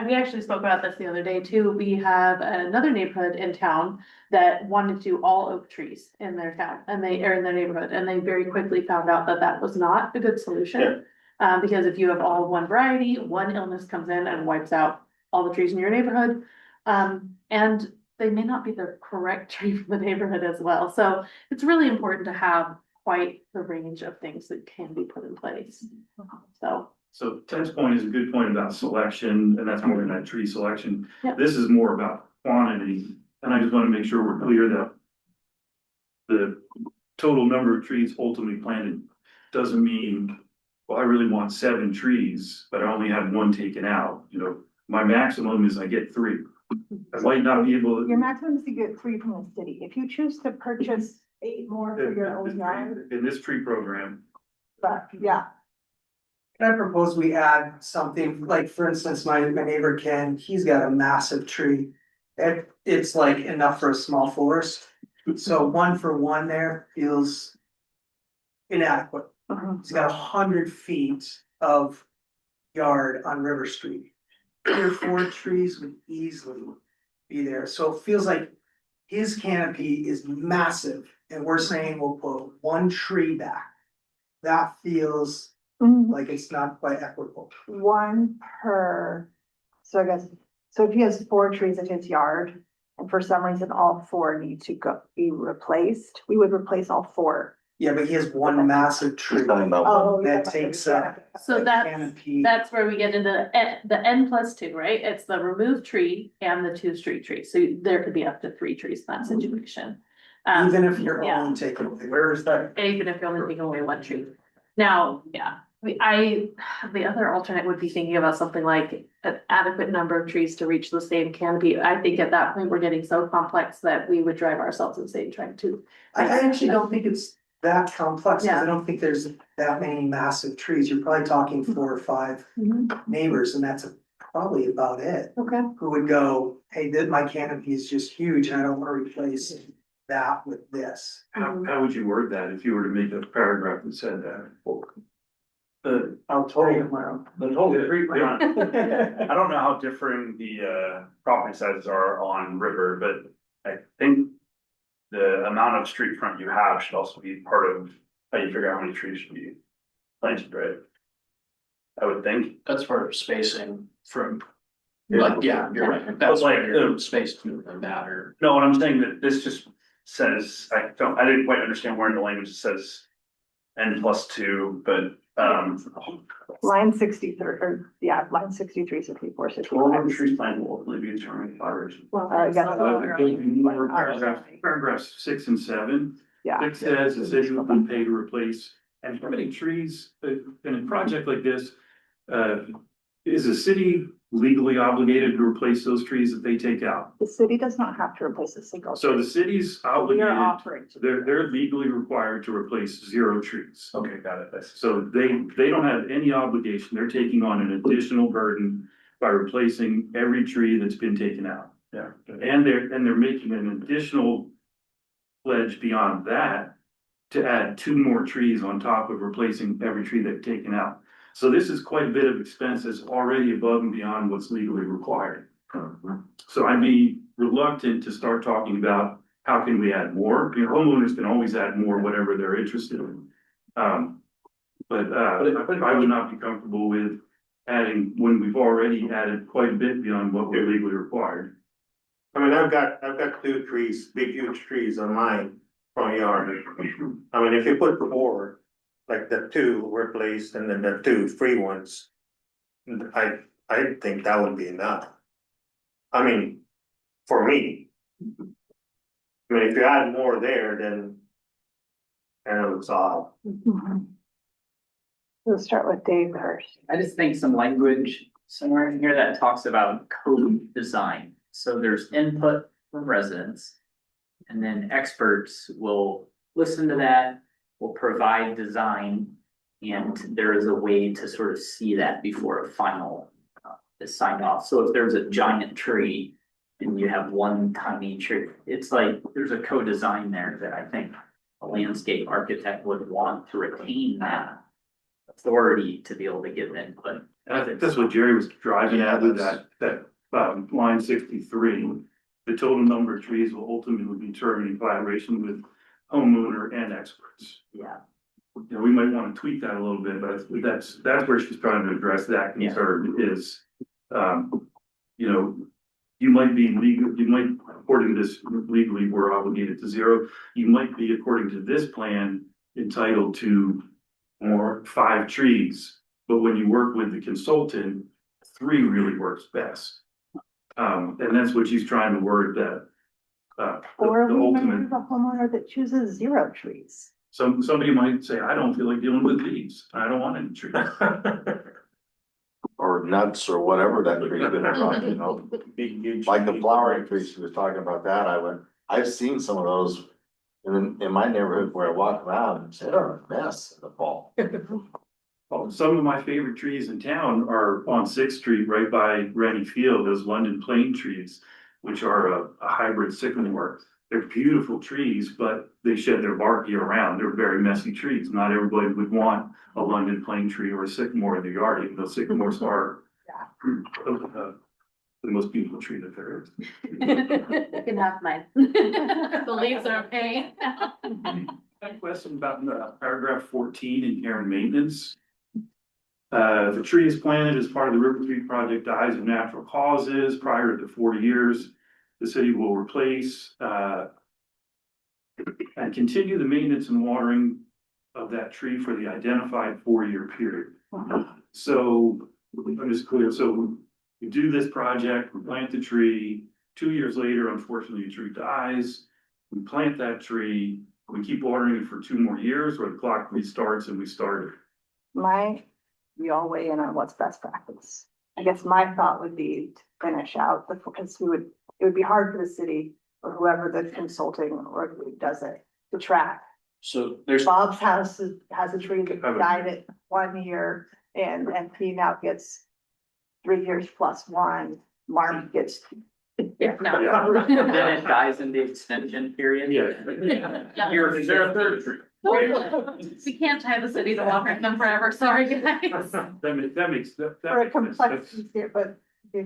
We actually spoke about this the other day too. We have another neighborhood in town that wanted to do all oak trees in their town and they are in their neighborhood, and they very quickly found out that that was not a good solution. Yeah. Because if you have all of one variety, one illness comes in and wipes out all the trees in your neighborhood. And they may not be the correct tree for the neighborhood as well. So it's really important to have quite the range of things that can be put in place. So Ted's point is a good point about selection, and that's more than that tree selection. Yep. This is more about quantity, and I just want to make sure we're clear that the total number of trees ultimately planted doesn't mean, well, I really want 7 trees, but I only had 1 taken out. You know, my maximum is I get 3. I might not be able to. Your maximum is to get 3 from the city. If you choose to purchase 8 more for your own yard, In this tree program, but yeah. Can I propose we add something, like, for instance, my neighbor Ken, he's got a massive tree. It's like enough for a small forest, so 1 for 1 there feels inadequate. He's got 100 feet of yard on River Street. 3 or 4 trees would easily be there, so it feels like his canopy is massive, and we're saying we'll put 1 tree back. That feels like it's not quite equitable. 1 per, so I guess, so if he has 4 trees in his yard, and for some reason all 4 need to be replaced, we would replace all 4. Yeah, but he has 1 massive tree He's talking about, Oh, that takes up. So like, that's- canopy. That's where we get into the N+2, right? It's the removed tree and the 2 street trees. So there could be up to 3 trees in that situation. Even if you're yeah. only taking, where is that? Even if you're only taking away 1 tree. Now, yeah, the other alternate would be thinking about something like an adequate number of trees to reach the same canopy. I think at that point, we're getting so complex that we would drive ourselves insane trying to. I actually don't think it's that complex, 'cause Yeah. I don't think there's that many massive trees, you're probably talking 4 or 5 neighbors, and that's probably about it. Okay. Who would go, hey, my canopy is just huge, and I don't wanna replace that with this. how would you word that if you were to make a paragraph that said that? I'll tell you tomorrow. the whole tree plan. I don't know how differing the property sizes are on River, but I think the amount of street front you have should also be part of how you figure out how many trees should be planted, right? I would think. That's for spacing from, Yeah. like, yeah, you're right, But that's like, like your space to matter. No, what I'm saying that this just says, I didn't quite understand where in the language it says N+2, but Line 63, or yeah, line 63, 64, 65. well, the trees planted will ultimately be determined by others. Well, I guess. Paragraphs 6 and 7. Yeah. 6 says the city will pay to replace, and how many trees, in a project like this, is the city legally obligated to replace those trees that they take out? The city does not have to replace a single. So tree. the city's We obligated, are offering to. they're legally required to replace 0 trees. Okay, got it. So they don't have any obligation, they're taking on an additional burden by replacing every tree that's been taken out. Yeah. And they're making an additional pledge beyond that to add 2 more trees on top of replacing every tree they've taken out. So this is quite a bit of expense that's already above and beyond what's legally required. So I'd be reluctant to start talking about how can we add more? You know, homeowners can always add more, whatever they're interested in. But I would not be comfortable with adding when we've already added quite a bit beyond what we're legally required. I mean, I've got 2 trees, big huge trees on my front yard. I mean, if you put 4, like the 2 were placed and then the 2 free ones. I think that would be enough. I mean, for me. I mean, if you add more there, then. And it looks odd. We'll start with Dave first. I just think some language somewhere in here that talks about code design. So there's input from residents. And then experts will listen to that, will provide design. And there is a way to sort of see that before a final is signed off. So if there's a giant tree and you have one tiny tree, it's like there's a co-design there that I think a landscape architect would want to retain that authority to be able to give input. And I think that's what Jerry was driving at with that line 63. The total number of trees will ultimately be determined in collaboration with homeowner and experts. Yeah. You know, we might want to tweak that a little bit, but that's where she's trying to address that concern is, you know, you might be legal, you might, according to this legally, we're obligated to 0. You might be, according to this plan, entitled to more 5 trees. But when you work with the consultant, 3 really works best. And that's what she's trying to word that. Or the we might ultimate, have a homeowner that chooses 0 trees. somebody might say, I don't feel like dealing with these. I don't want any trees. Or nuts or whatever that tree has been talking, you know, like the flowering trees, she was talking about that, I've seen some of those. In my neighborhood where I walk around and say, they're a mess in the fall. Well, some of my favorite trees in town are on 6th Street, right by Rennie Field, those London plane trees, which are a hybrid sycamore. They're beautiful trees, but they shed their bark year round. They're very messy trees. Not everybody would want a London plane tree or a sycamore in their yard, even though sycamores are the most beautiful tree that there is. You can have mine. The leaves are okay. I have a question about paragraph 14 in care and maintenance. The tree is planted as part of the River Street project dies of natural causes prior to 40 years. The city will replace and continue the maintenance and watering of that tree for the identified 4-year period. So I'm just clear. So we do this project, we plant the tree. 2 years later, unfortunately, the tree dies. We plant that tree. We keep watering it for 2 more years, or the clock restarts and we start it. We all weigh in on what's best practice. I guess my thought would be to finish out, because it would be hard for the city or whoever the consulting or who does it to track. So there's. Bob's house has a tree that died at 1 year and he now gets 3 years plus 1. Mark gets. Yeah, no. Then it dies in the extension period. Yeah. Is there a third tree? We can't tie the city to watering them forever, sorry guys. That makes. For a complexity here, but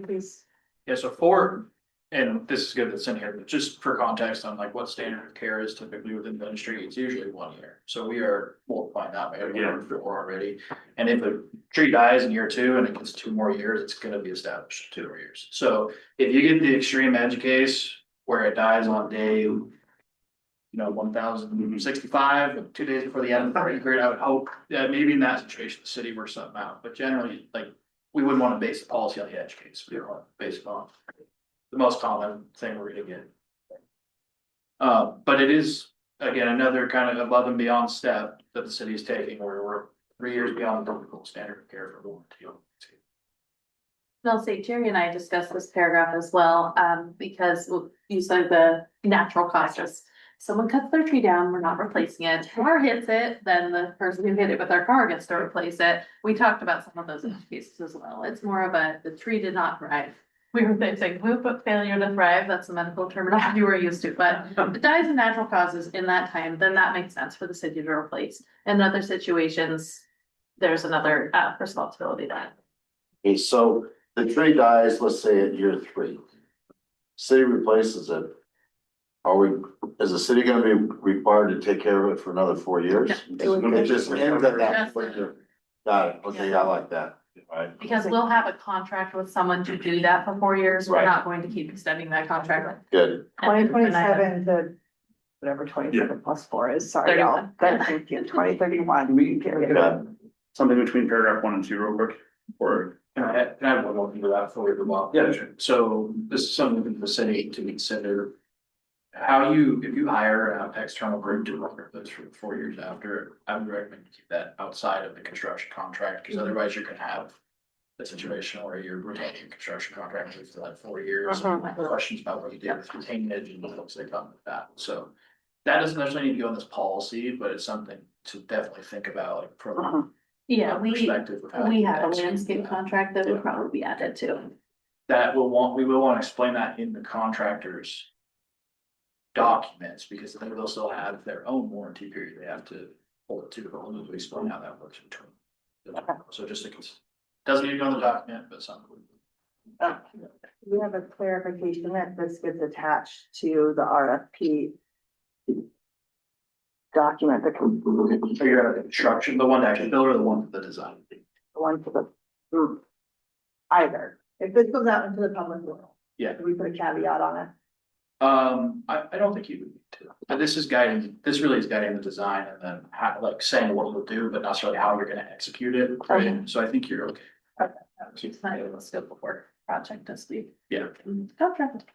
please. Yeah, so for, and this is good that's in here, but just for context on like what standard of care is typically within the industry, it's usually 1 year. So we are multiplying that by Yeah. 4 already. And if a tree dies in year 2 and it gets 2 more years, it's gonna be established 2 more years. So if you get the extreme edge case where it dies on day, 1065, 2 days before the end of the rain period, I would hope that maybe in that situation, the city works something out. But generally, like, we wouldn't want to base the policy on the edge case. We want to base it on the most common thing we're gonna get. But it is, again, another kind of above and beyond step that the city is taking where we're 3 years beyond the typical standard of care for warranty. I'll say Jerry and I discussed this paragraph as well, because you said the natural causes. Someone cuts their tree down, we're not replacing it, car hits it, then the person who hit it with their car gets to replace it. We talked about some of those cases as well. It's more of the tree did not thrive. We were saying, we put failure to thrive, that's the medical terminology we're used to, but if it dies of natural causes in that time, then that makes sense for the city to replace. In other situations, there's another responsibility that. Okay, so the tree dies, let's say at year 3. City replaces it. Is the city gonna be required to take care of it for another 4 years? It just ends at that point. Got it, okay, I like that, alright. Because we'll have a contract with someone to do that for 4 years, we're Right. not going to keep extending that contract. Good, 2027 to whatever 27 plus 4 is, sorry, y'all. 2031. got it. Something between paragraph 1 and 2 real quick, or Can I have one more into that before we move on? Yeah, sure. So this is something for the city to consider. How if you hire an external group to work with this for 4 years after, I would recommend you keep that outside of the construction contract, because otherwise you're gonna have a situation where you're retaining a construction contractor for that 4 years. Questions about what you did with retainage and the folks that come with that. So that doesn't necessarily need to go in this policy, but it's something to definitely think about, like, from Yeah, a perspective of how we you have a execute landscape that. contract that would probably be added to. We will want to explain that in the contractor's documents, because they'll still have their own warranty period they have to hold it to, but we'll need to explain how that works between. So just doesn't need to go in the document, but something. We have a clarification that this gets attached to the RFP document, the Figure out the construction, the one to actually build or the one for the design. one for the, either. If this goes out into the public world. Yeah. Do we put a caveat on it? I don't think you would need to, but this really is guiding the design and then like saying what you'll do, but not necessarily how you're gonna execute it. Okay. So I think you're okay. It's not even a scope of work project, just the. Yeah. Contract.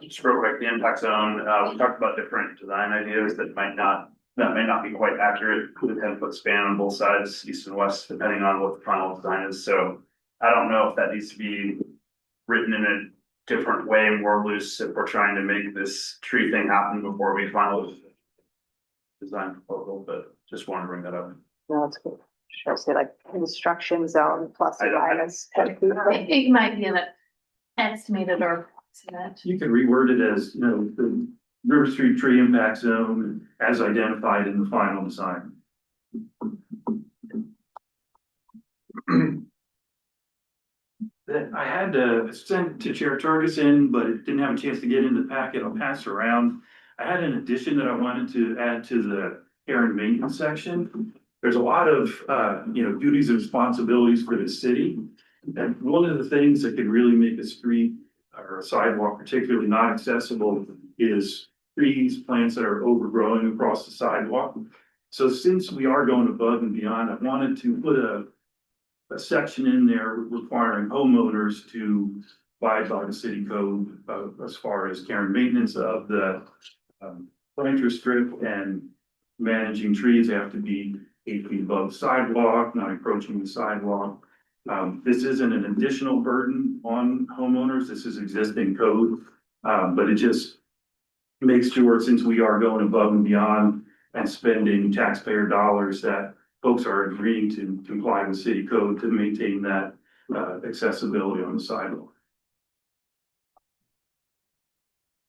just real quick, the impact zone, we talked about different design ideas that may not be quite accurate. The 10-foot span on both sides, east and west, depending on what the final design is. So I don't know if that needs to be written in a different way, more loose, if we're trying to make this tree thing happen before we finalize design proposal, but just wanted to bring that up. No, that's good. Should I say like construction zone plus or minus 10 feet? It might be an estimated or approximate. You could reword it as, the River Street Tree Impact Zone as identified in the final design. That I had to send to Chair Torgerson, but it didn't have a chance to get in the packet. I'll pass around. I had an addition that I wanted to add to the care and maintenance section. There's a lot of, duties and responsibilities for the city. And one of the things that could really make a street or a sidewalk particularly not accessible is trees, plants that are overgrowing across the sidewalk. So since we are going above and beyond, I wanted to put a section in there requiring homeowners to abide by the city code as far as care and maintenance of the planter strip and managing trees. They have to be 8 feet above the sidewalk, not encroaching the sidewalk. This isn't an additional burden on homeowners. This is existing code. But it just makes sure, since we are going above and beyond and spending taxpayer dollars, that folks are agreeing to comply with city code to maintain that accessibility on the sidewalk.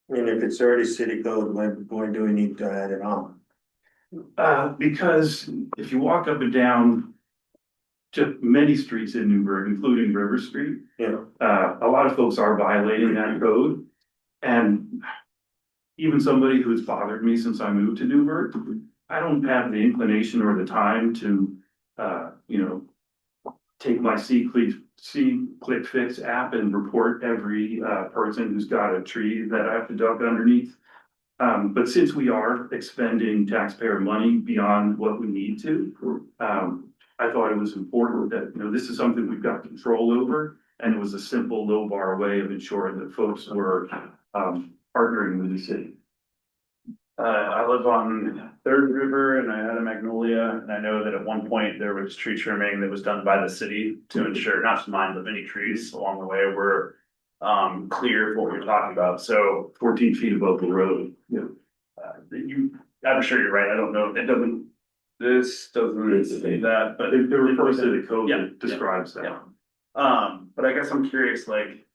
I mean, if it's already city code, why do we need to add it on? Because if you walk up and down to many streets in Newburgh, including River Street, Yeah. a lot of folks are violating that code. And even somebody who's bothered me since I moved to Newburgh, I don't have the inclination or the time to, take my click fix app and report every person who's got a tree that I have to duck underneath. But since we are expending taxpayer money beyond what we need to, I thought it was important that, this is something we've got control over. And it was a simple, low bar way of ensuring that folks were partnering with the city. I live on Third River and I had a magnolia, and I know that at one point there was tree trimming that was done by the city to ensure, not just mine, but many trees along the way were clear of what we were talking about. So 14 feet above the road. I'm sure you're right. I don't know. This doesn't say that, but It refers to the code Yeah, that describes that. But I guess I'm curious, like,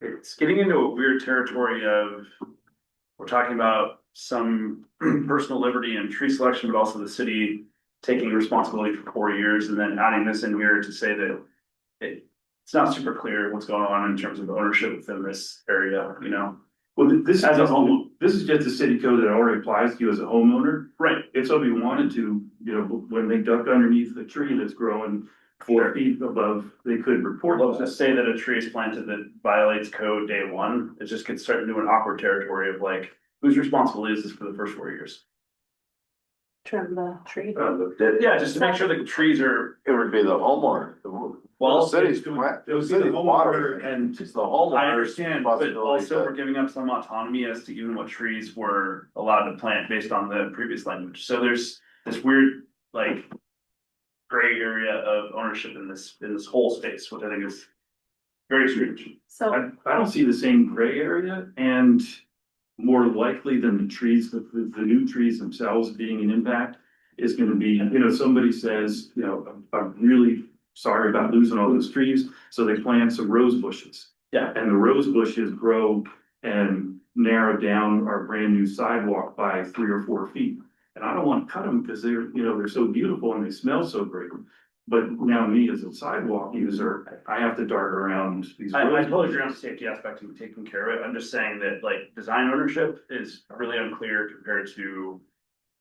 it's getting into a weird territory of, we're talking about some personal liberty and tree selection, but also the city taking responsibility for 4 years and then adding this in here to say that it's not super clear what's going on in terms of ownership within this area, you know? Well, this is As a just, home, this is just a city code that already applies to you as a homeowner. right, If somebody wanted to, you know, when they duck underneath the tree that's growing 4 feet above, they could report let's that. just say that a tree is planted that violates code day one, it just gets started into an awkward territory of like, whose responsibility is this for the first 4 years? Trim the tree. Yeah, just to make sure the trees are, It would be the homeowner. well, The city's, it would- the it would be city's the water, homeowner and it's the homeowner. I understand, but also we're giving up some autonomy as to even what trees were allowed to plant based on the previous language. So there's this weird, like, gray area of ownership in this whole space, which I think is very strange. So, I don't see the same gray area, and more likely than the trees, the new trees themselves being an impact is gonna be, you know, somebody says, you know, I'm really sorry about losing all those trees, so they plant some rose bushes. Yeah. And the rose bushes grow and narrow down our brand new sidewalk by 3 or 4 feet. And I don't wanna cut them because they're, you know, they're so beautiful and they smell so great. But now me as a sidewalk user, I have to dart around these. I rose totally bushes. agree on the safety aspect of taking care of it. I'm just saying that like design ownership is really unclear compared to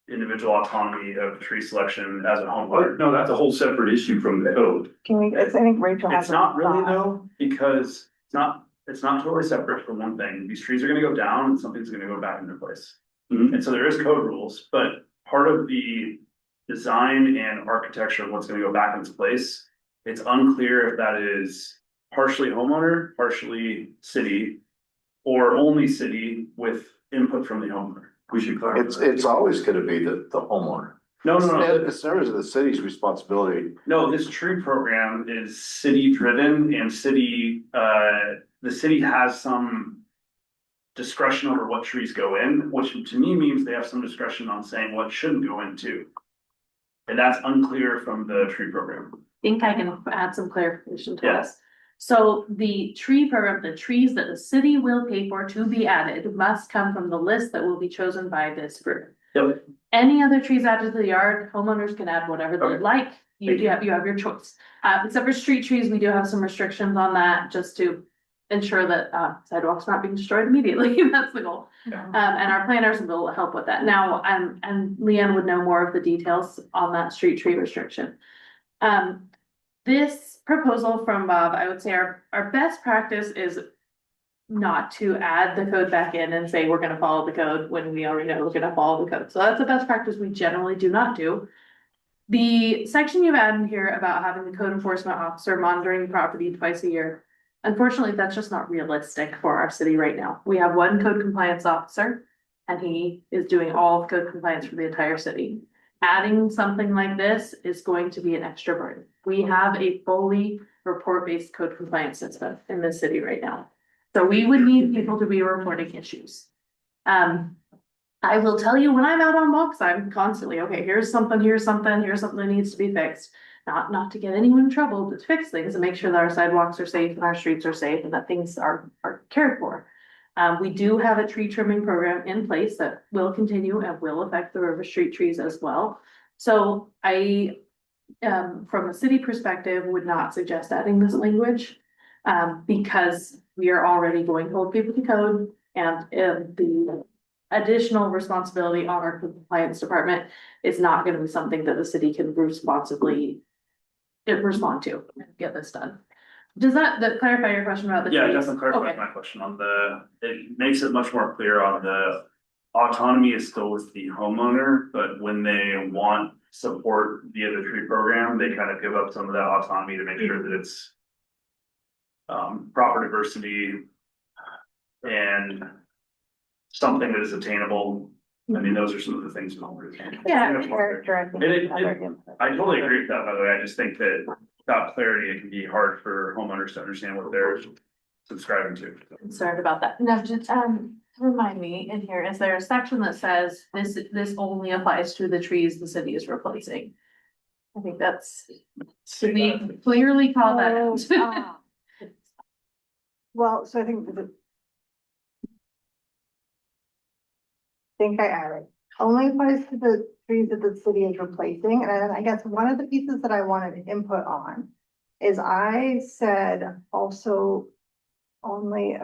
individual autonomy of tree selection as a Oh, homeowner. no, that's a whole separate issue from the code. Can we, I think Rachel has. It's not really though, because it's not totally separate from one thing. These trees are gonna go down and something's gonna go back into place. Mhm. And so there is code rules, but part of the design and architecture of what's gonna go back into place, it's unclear if that is partially homeowner, partially city, or only city with input from the homeowner. We should clarify. It's always gonna be the homeowner. No, no, no. It's always the city's responsibility. No, this tree program is city driven and city, the city has some discretion over what trees go in, which to me means they have some discretion on saying what shouldn't go in too. And that's unclear from the tree program. Think I can add some clarification to Yeah. this. So the tree program, the trees that the city will pay for to be added must come from the list that will be chosen by this group. Yep. Any other trees added to the yard, homeowners can add whatever Okay. they'd like. Thank you. You have your choice. Except for street trees, we do have some restrictions on that just to ensure that sidewalks not being destroyed immediately. That's the goal. Yeah. And our planners will help with that. Now, and Leanne would know more of the details on that street tree restriction. This proposal from Bob, I would say our best practice is not to add the code back in and say we're gonna follow the code when we already know we're gonna follow the code. So that's the best practice we generally do not do. The section you've added here about having the code enforcement officer monitoring the property twice a year. Unfortunately, that's just not realistic for our city right now. We have one code compliance officer and he is doing all of code compliance for the entire city. Adding something like this is going to be an extra burden. We have a fully report-based code compliance system in this city right now. So we would need people to be reporting issues. I will tell you when I'm out on walks, I'm constantly, okay, here's something that needs to be fixed. Not to get anyone in trouble, but to fix things and make sure that our sidewalks are safe and our streets are safe and that things are cared for. We do have a tree trimming program in place that will continue and will affect the River Street trees as well. So I, from a city perspective, would not suggest adding this language. Because we are already going to hold people to code and the additional responsibility on our compliance department is not gonna be something that the city can responsibly respond to and get this done. Does that clarify your question about the? Yeah, it trees? doesn't clarify Okay. my question on it makes it much more clear on the autonomy is still with the homeowner, but when they want support via the tree program, they kind of give up some of that autonomy to make sure that it's proper diversity and something that is attainable. I mean, those are some of the things. Yeah. I totally agree with that, by the way. I just think that without clarity, it can be hard for homeowners to understand what they're subscribing to. Concerned about that. Now, just, remind me in here, is there a section that says this only applies to the trees the city is replacing? I think that's, should we clearly call that out? Well, so I think I added, only applies to the trees that the city is replacing, and then I guess one of the pieces that I wanted input on is I said also only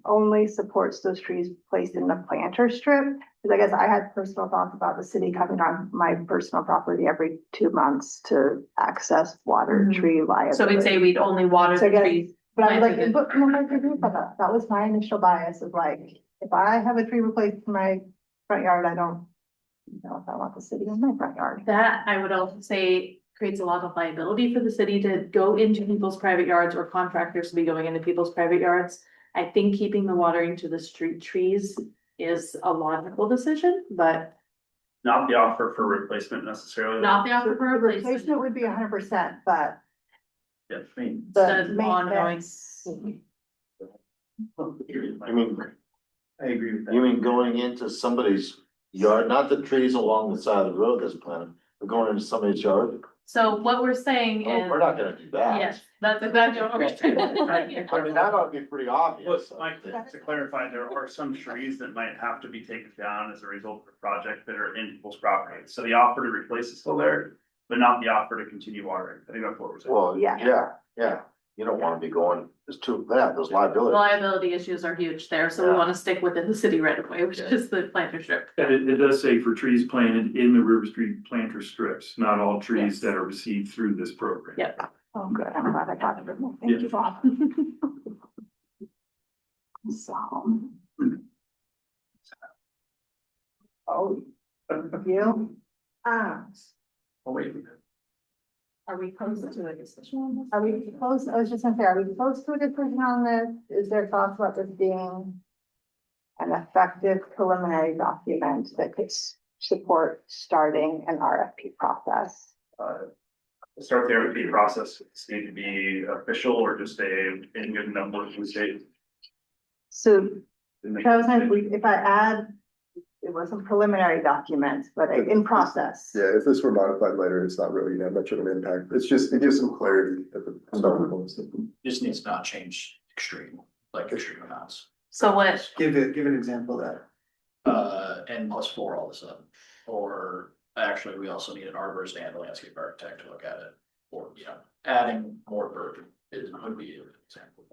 only supports those trees placed in the planter strip. Because I guess I had personal thoughts about the city coming on my personal property every 2 months to access water tree liability. So we'd say we'd only water So I the guess- trees. But I was like, planted. but no, I agree with that. That was my initial bias of like, if I have a tree replaced in my front yard, I don't know if I want the city in my front yard. That I would also say creates a lot of liability for the city to go into people's private yards or contractors to be going into people's private yards. I think keeping the watering to the street trees is a logical decision, but Not the offer for replacement necessarily. not the offer for The replacement. replacement would be 100%, but Yeah, I mean, the The ongoing. maintenance. I mean, I agree with that. you mean going into somebody's yard, not the trees along the side of the road that's planted, but going into somebody's yard? So what we're saying Oh, is, we're not gonna do that. yes, that's exactly what we're saying. I mean, that ought to be pretty well, obvious. Mike, to clarify, there are some trees that might have to be taken down as a result of the project that are in people's property. So the offer to replace is still there, but not the offer to continue watering. I think that's what we're saying. Well, Yeah. yeah, you don't wanna be going, there's too bad, those liabilities. Liability issues are huge there, so we Yeah. want to stick within the city right away, which is the planter strip. And it does say for trees planted in the River Street planter strips, not all trees that are received through this program. Yep. Oh, good. I'm glad I got it. Thank you, Bob. So. Oh, you? Oh, wait. Are we close to a decision on this? Are we close? I was just gonna say, are we close to a decision on this? Is there thoughts about this being an effective preliminary document that could support starting an RFP process? Start the RFP process, does it need to be official or just in good enough working state? So, if I add, it wasn't preliminary document, but in process. Yeah, if this were modified later, it's not really that much of an impact. It's just, it gives some clarity at the start of the system. Just needs to not change extreme amounts. So what, Give an example of that. N+4 all of a sudden, or actually, we also need an arborist and a landscape architect to look at it. Or, adding more burden would be an example.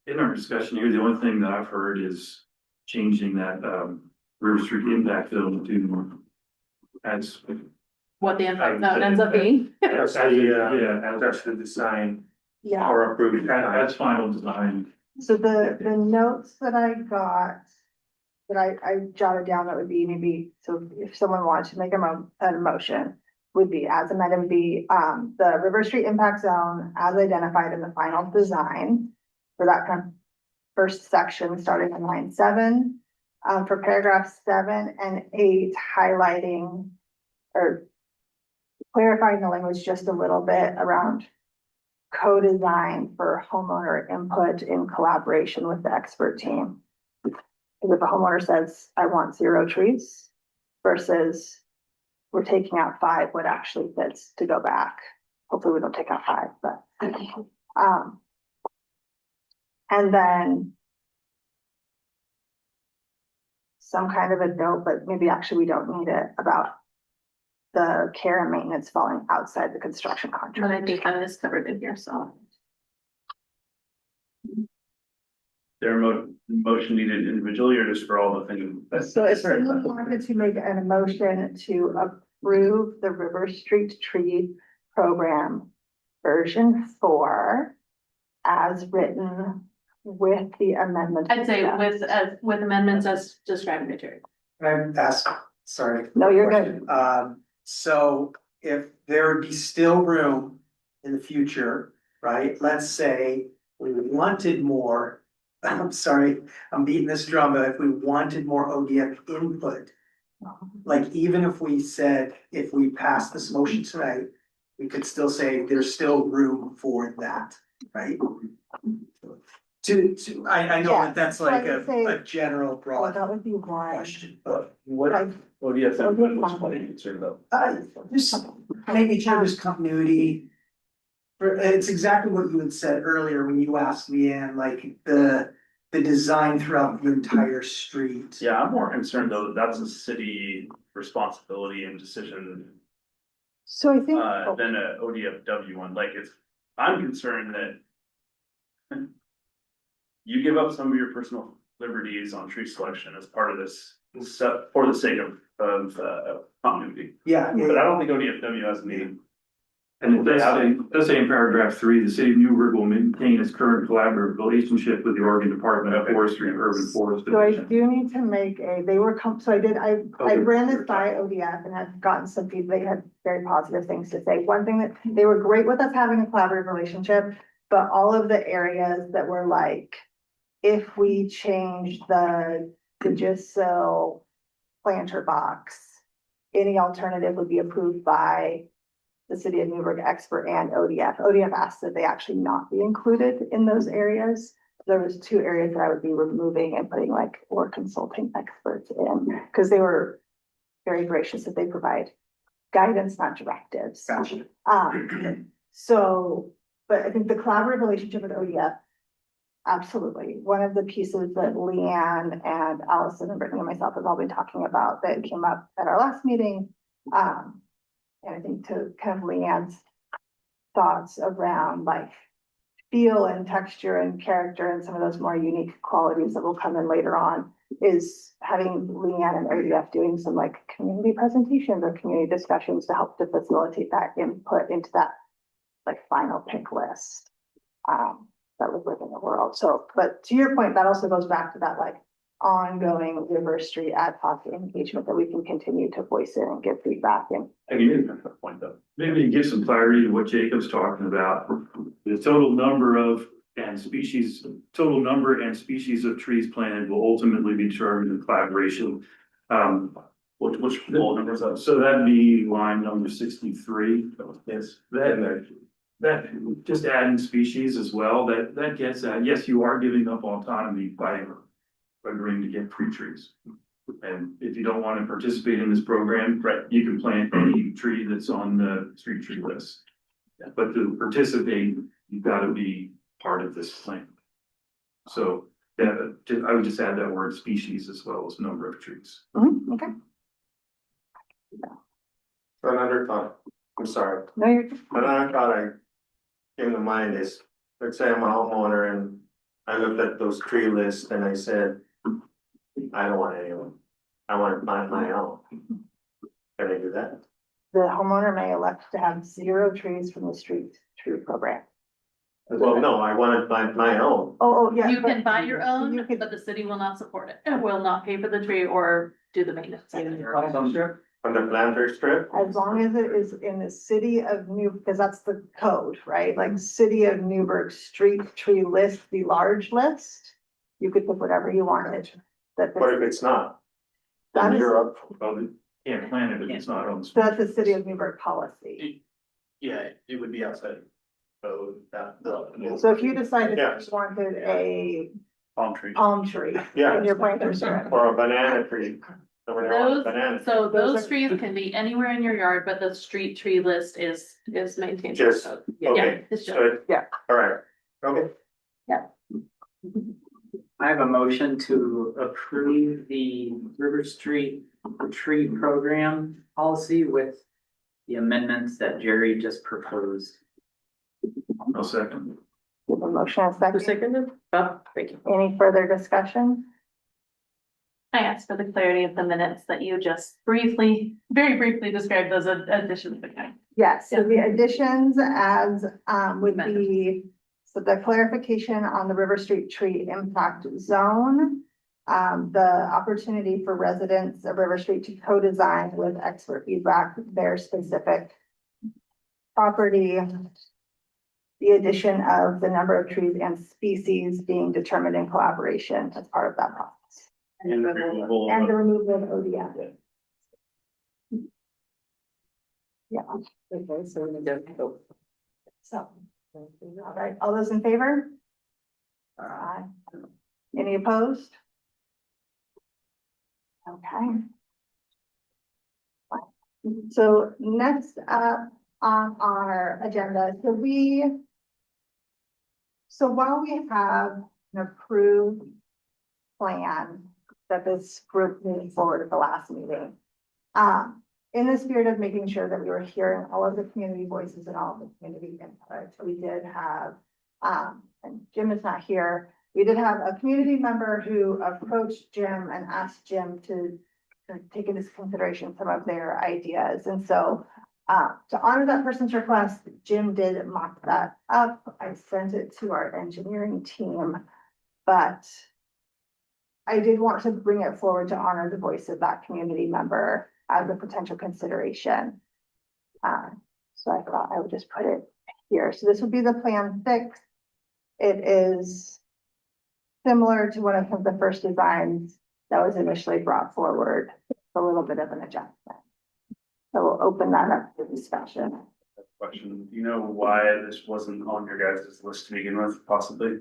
In our discussion here, the only thing that I've heard is changing that, River Street impact zone to as. what the impact zone ends up being? That's the design Yeah, or approved. That's final design. so the notes that I got, that I jotted down, that would be maybe, so if someone wanted to make a motion, would be as amended would be, the River Street impact zone as identified in the final design for that kind of first section, starting on line 7, for paragraphs 7 and 8, highlighting or clarifying the language just a little bit around co-design for homeowner input in collaboration with the expert team. Because if a homeowner says, I want 0 trees versus we're taking out 5, what actually fits to go back. Hopefully we don't take out 5, but, and then some kind of a note, but maybe actually we don't need it, about the care and maintenance falling outside the construction But contract. I think that is covered in here, so. There a motion needed individually or just for all the things? So if someone wanted to make an emotion to approve the River Street Tree Program version 4 as written with the amendment. I'd say with amendments as described in Terry. Can I ask, sorry. No, you're good. So if there would be still room in the future, right? Let's say we wanted more, I'm sorry, I'm beating this drum, but if we wanted more ODF input, like even if we said, if we pass this motion tonight, we could still say there's still room for that, right? I know that that's like a general Well, broad that would be one. question, but Like, What do you have Okay, to, fine. what are you concerned about? just making sure there's continuity. it's exactly what you had said earlier when you asked Leanne, like the design throughout the entire street. Yeah, I'm more concerned though, that that's a city responsibility and decision, So I think. than a ODFW one, like it's, I'm concerned that you give up some of your personal liberties on tree selection as part of this step for the sake of continuity. Yeah, But I don't think ODFW has any. And it does say in paragraph 3, the city of Newburgh will maintain its current collaborative relationship with the Oregon Department of Forestry and Urban Forest So I Division. do need to make so I ran this by ODF and I've gotten some feedback, they had very positive things to say. One thing that, they were great with us having a collaborative relationship, but all of the areas that were like, if we change the Digisil planter box, any alternative would be approved by the city of Newburgh expert and ODF. ODF asked that they actually not be included in those areas. There was 2 areas that I would be removing and putting like, or consulting experts in, because they were very gracious that they provide guidance, not directives. Gotcha. So, but I think the collaborative relationship with ODF, absolutely. One of the pieces that Leanne and Allison and Brittany and myself have all been talking about that came up at our last meeting, and I think to kind of Leanne's thoughts around like feel and texture and character and some of those more unique qualities that will come in later on, is having Leanne and ODF doing some like community presentations or community discussions to help to facilitate that input into that like final pick list. That would live in the world. So, but to your point, that also goes back to that like ongoing River Street ad hoc engagement that we can continue to voice in and give feedback in. I mean, that's the point though. Maybe to give some clarity to what Jacob's talking about, the total number and species of trees planted will ultimately be determined in collaboration. Which full numbers up? So that'd be line number 63. Yes. That just adding species as well, that gets at, yes, you are giving up autonomy by agreeing to get free trees. And if you don't want to participate in this program, you can plant any tree that's on the street tree list. But to participate, you've got to be part of this plan. So yeah, I would just add that word species as well as number of trees. Okay. Another thought, I'm sorry, No, you're. another thought I came to mind is, let's say I'm a homeowner and I looked at those tree lists and I said, I don't want anyone, I want to plant my own. Can I do that? The homeowner may elect to have 0 trees from the street tree program. Well, no, I want to plant my own. Oh, yeah. You can but buy your own, you can- but the city will not support it and will not pay for the tree or do the maintenance. On the planter strip? As long as it is in the city of because that's the code, right? Like city of Newburgh street tree list, the large list, you could put whatever you wanted. What if it's not? That is, You're up. Well, you can't plant it if it's not on the. that's the city of Newburgh policy. Yeah, it would be outside. So So if you decided Yeah. you wanted a Palm tree. palm tree Yeah. in your planter strip, Or a banana tree. Somebody wants a Those, banana. so Those those are- trees can be anywhere in your yard, but the street tree list is maintained. Just, Yeah, okay, it's just. so, Yeah. all right, okay. I have a motion to approve the River Street tree program policy with the amendments that Jerry just proposed. No second. give a motion a Who second. seconded? Oh, thank you. Any further discussion? I asked for the clarity of the minutes that you just very briefly described as additions. Okay. Yes, so the additions as would be, so the clarification on the River Street tree impact zone. The opportunity for residents of River Street to co-design with expert feedback, their specific property. The addition of the number of trees and species being determined in collaboration as part of that process. And the removal And of- the removal of ODF. Yeah. Okay, so, all right, all those in favor? Aye. Any opposed? Okay. So next up on our agenda. So while we have an approved plan that this group moved forward at the last meeting, in the spirit of making sure that we were hearing all of the community voices and all of the community input, we did have, and Jim is not here, we did have a community member who approached Jim and asked Jim to take into consideration some of their ideas. And so to honor that person's request, Jim did mock that up. I sent it to our engineering team, but I did want to bring it forward to honor the voice of that community member as a potential consideration. So I thought I would just put it here. So this would be the plan 6. It is similar to one of the first designs that was initially brought forward, a little bit of an adjustment. So we'll open that up for discussion. Question, do you know why this wasn't on your guys' list to begin with, possibly?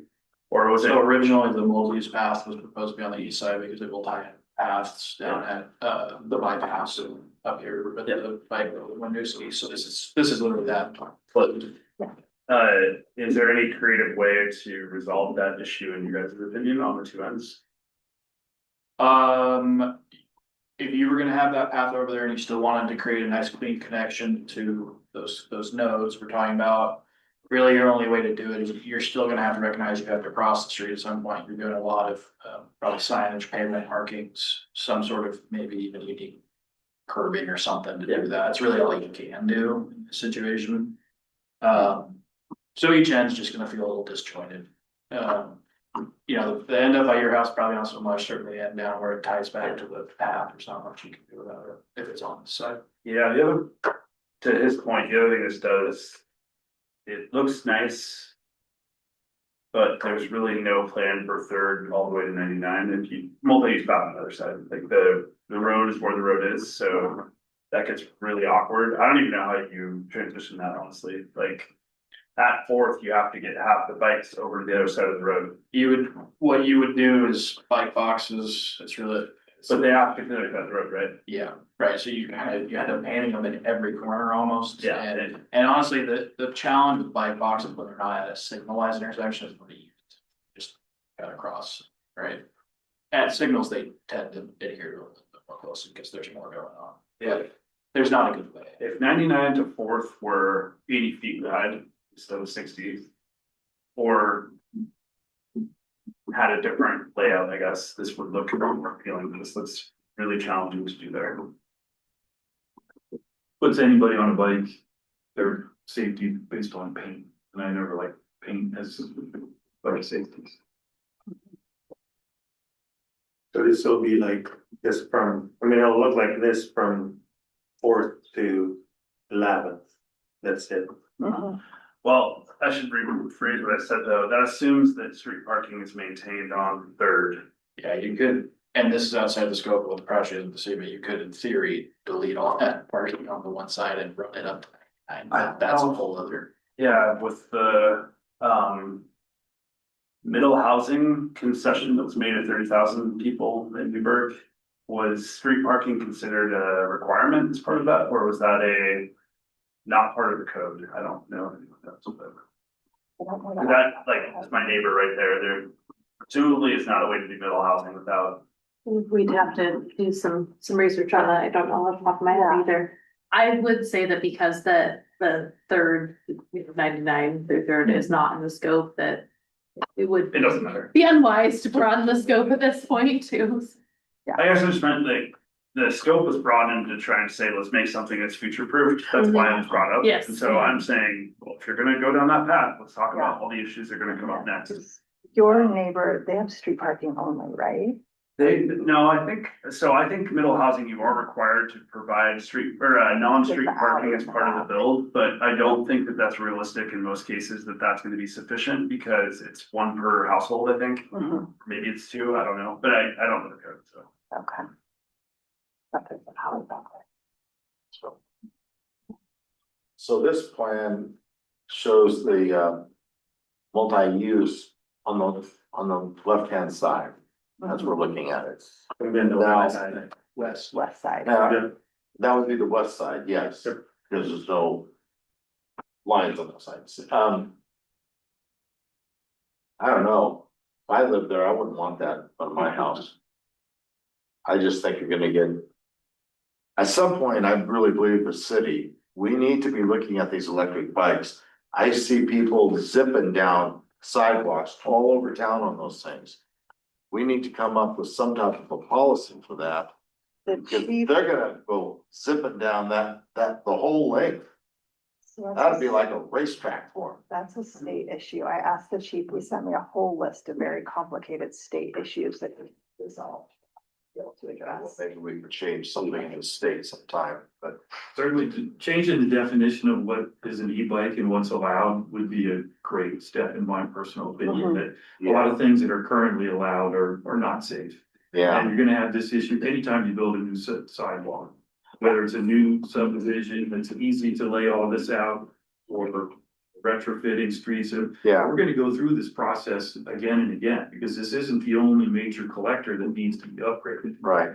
Or was it? So originally, the multi-use path was proposed to be on the east side because it will tie in paths down at the bypass up here at the bike Winooski. So this is literally that. But Is there any creative way to resolve that issue in your guys' opinion on the two ends? if you were gonna have that path over there and you still wanted to create a nice clean connection to those nodes we're talking about. Really, your only way to do it is you're still gonna have to recognize you have to cross the street at some point. You're doing a lot of probably signage, pavement markings, some sort of maybe even unique curbing or something to do that. It's really all you can do in this situation. So each end's just gonna feel a little disjointed. You know, the end up by your house, probably not so much, certainly end down where it ties back to the path, there's not much you can do about it if it's on the side. Yeah, the other, to his point, the other thing this does, it looks nice. But there's really no plan for third all the way to 99, if you multi-use path on the other side, like the road is where the road is, so. That gets really awkward, I don't even know how you transition that, honestly, like. At Fourth, you have to get half the bikes over to the other side of the road. What you would do is bike boxes, it's really. But they have to connect that road, right? Yeah, right, so you end up painting them in every corner almost. Yeah. And honestly, the challenge with bike boxes when they're not at a signalized intersection is when you just cut across, right? At signals, they tend to adhere to a little bit more closely because there's more going on. Yeah. There's not a good way. If 99 to Fourth were 80 feet wide instead of 60. Or. Had a different layout, I guess, this would look more appealing, but this looks really challenging to do there. Puts anybody on a bike, their safety based on paint, and I never like paint as bike safety. So this will be like this from, I mean, it'll look like this from Fourth to 11th. That's it. Well, I should rephrase what I said though, that assumes that street parking is maintained on Third. Yeah, you could, and this is outside the scope of what the project is to see, but you could in theory delete all that parking on the one side and run it up to 99. That's a whole other. Yeah, with the, middle housing concession that was made at 30,000 people in Newburgh. Was street parking considered a requirement as part of that, or was that not part of the code? I don't know. That, like, is my neighbor right there, presumably it's not a way to do middle housing without. We'd have to do some research on that. I don't know off the top of my head either. I would say that because the third, 99 through Third is not in the scope, that it would. It doesn't matter. Be unwise to broaden the scope at this point too. I guess I just meant like, the scope was broadened to try and say, let's make something that's future proofed, that's why it was brought up. Yes. And so I'm saying, well, if you're gonna go down that path, let's talk about all the issues that are gonna come up next. Your neighbor, they have street parking only, right? No, I think middle housing, you are required to provide street or non-street parking as part of the build, but I don't think that that's realistic in most cases, that that's gonna be sufficient because it's one per household, I think. Maybe it's two, I don't know, but I don't know the code, so. Okay. So this plan shows the multi-use on the left-hand side. As we're looking at it. And then the Now- west side. West side. That would be the west side, yes, because there's no lines on those sides. I don't know, if I lived there, I wouldn't want that on my house. I just think you're gonna get. At some point, I really believe the city, we need to be looking at these electric bikes. I see people zipping down sidewalks all over town on those things. We need to come up with some type of a policy for that. The Because chief, they're gonna go zipping down the whole length. so That'd be like a racetrack for them. that's a state issue. I asked the chief, he sent me a whole list of very complicated state issues that he resolved. Be able to address. Maybe we could change something in the state sometime, but. Certainly, changing the definition of what is an e-bike and what's allowed would be a great step in my personal opinion, that a lot of things that are currently allowed are not safe. Yeah, And you're gonna have this issue anytime you build a new sidewalk, whether it's a new subdivision that's easy to lay all this out or retrofitting streets. yeah, We're gonna go through this process again and again, because this isn't the only major collector that needs to be upgraded. right.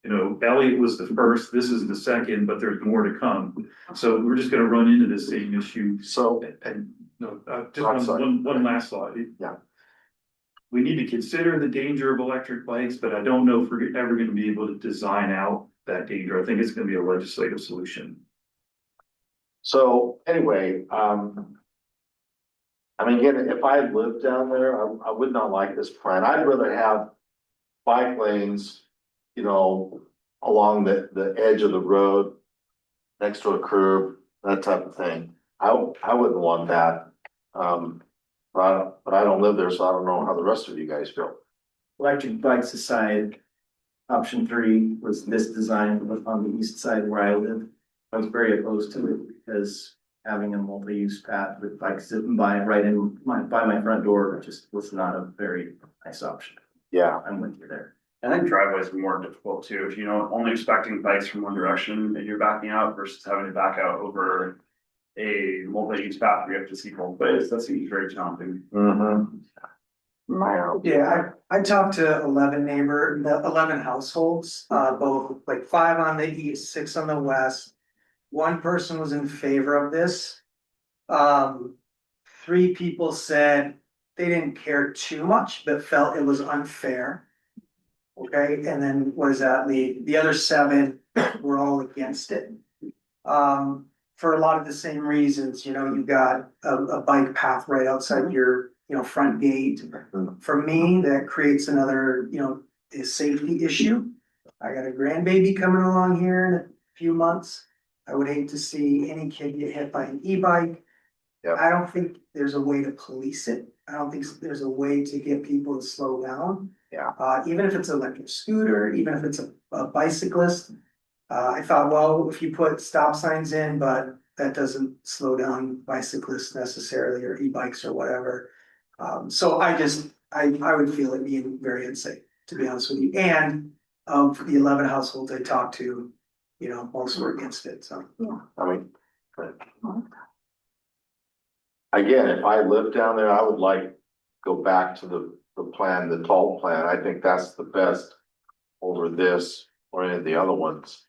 You know, Elliott was the first, this is the second, but there's more to come. So we're just gonna run into this same issue. So, And, no, I'm just sorry. one last thought. Yeah. We need to consider the danger of electric bikes, but I don't know if we're ever gonna be able to design out that danger. I think it's gonna be a legislative solution. So anyway, I mean, again, if I lived down there, I would not like this plan. I'd rather have bike lanes, you know, along the edge of the road, next to a curb, that type of thing. I wouldn't want that. But I don't live there, so I don't know how the rest of you guys feel. Electric bikes aside, option 3 was this design on the east side where I live. I was very opposed to it because having a multi-use path with bikes sitting by by my front door just was not a very nice option. Yeah, I'm with you there. I think driveways are more difficult too, if you know, only expecting bikes from one direction and you're backing out versus having to back out over a multi-use path where you have to see both ways, that seems very challenging. Yeah, I talked to 11 households, both like 5 on the east, 6 on the west. One person was in favor of this. 3 people said they didn't care too much, but felt it was unfair. Okay, and then what does that leave? The other 7 were all against it. For a lot of the same reasons, you know, you got a bike path right outside your, you know, front gate. For me, that creates another, you know, a safety issue. I got a grandbaby coming along here in a few months. I would hate to see any kid get hit by an e-bike. Yep. I don't think there's a way to police it. I don't think there's a way to get people to slow down. Yeah. Even if it's an electric scooter, even if it's a bicyclist. I thought, well, if you put stop signs in, but that doesn't slow down bicyclists necessarily or e-bikes or whatever. So I would feel it being very unsafe, to be honest with you. And of the 11 households I talked to, you know, most were against it, so. I mean. Again, if I lived down there, I would like go back to the plan, the tall plan. I think that's the best over this or any of the other ones.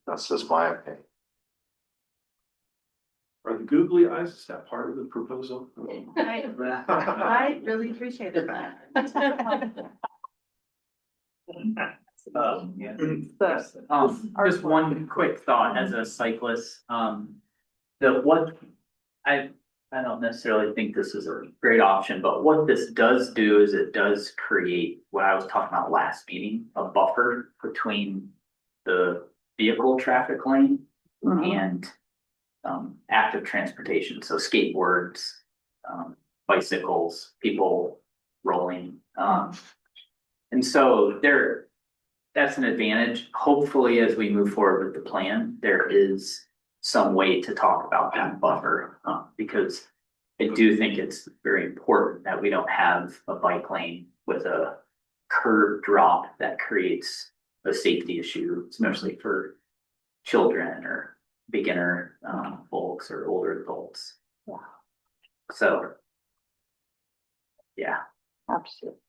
That's just my opinion. Are the googly eyes, is that part of the proposal? I really appreciated that. Just one quick thought as a cyclist, I don't necessarily think this is a great option, but what this does do is it does create what I was talking about last meeting, a buffer between the vehicle traffic lane and active transportation, so skateboards, bicycles, people rolling. And so that's an advantage. Hopefully, as we move forward with the plan, there is some way to talk about that buffer, because I do think it's very important that we don't have a bike lane with a curb drop that creates a safety issue, especially for children or beginner folks or older adults. So, yeah. Absolutely.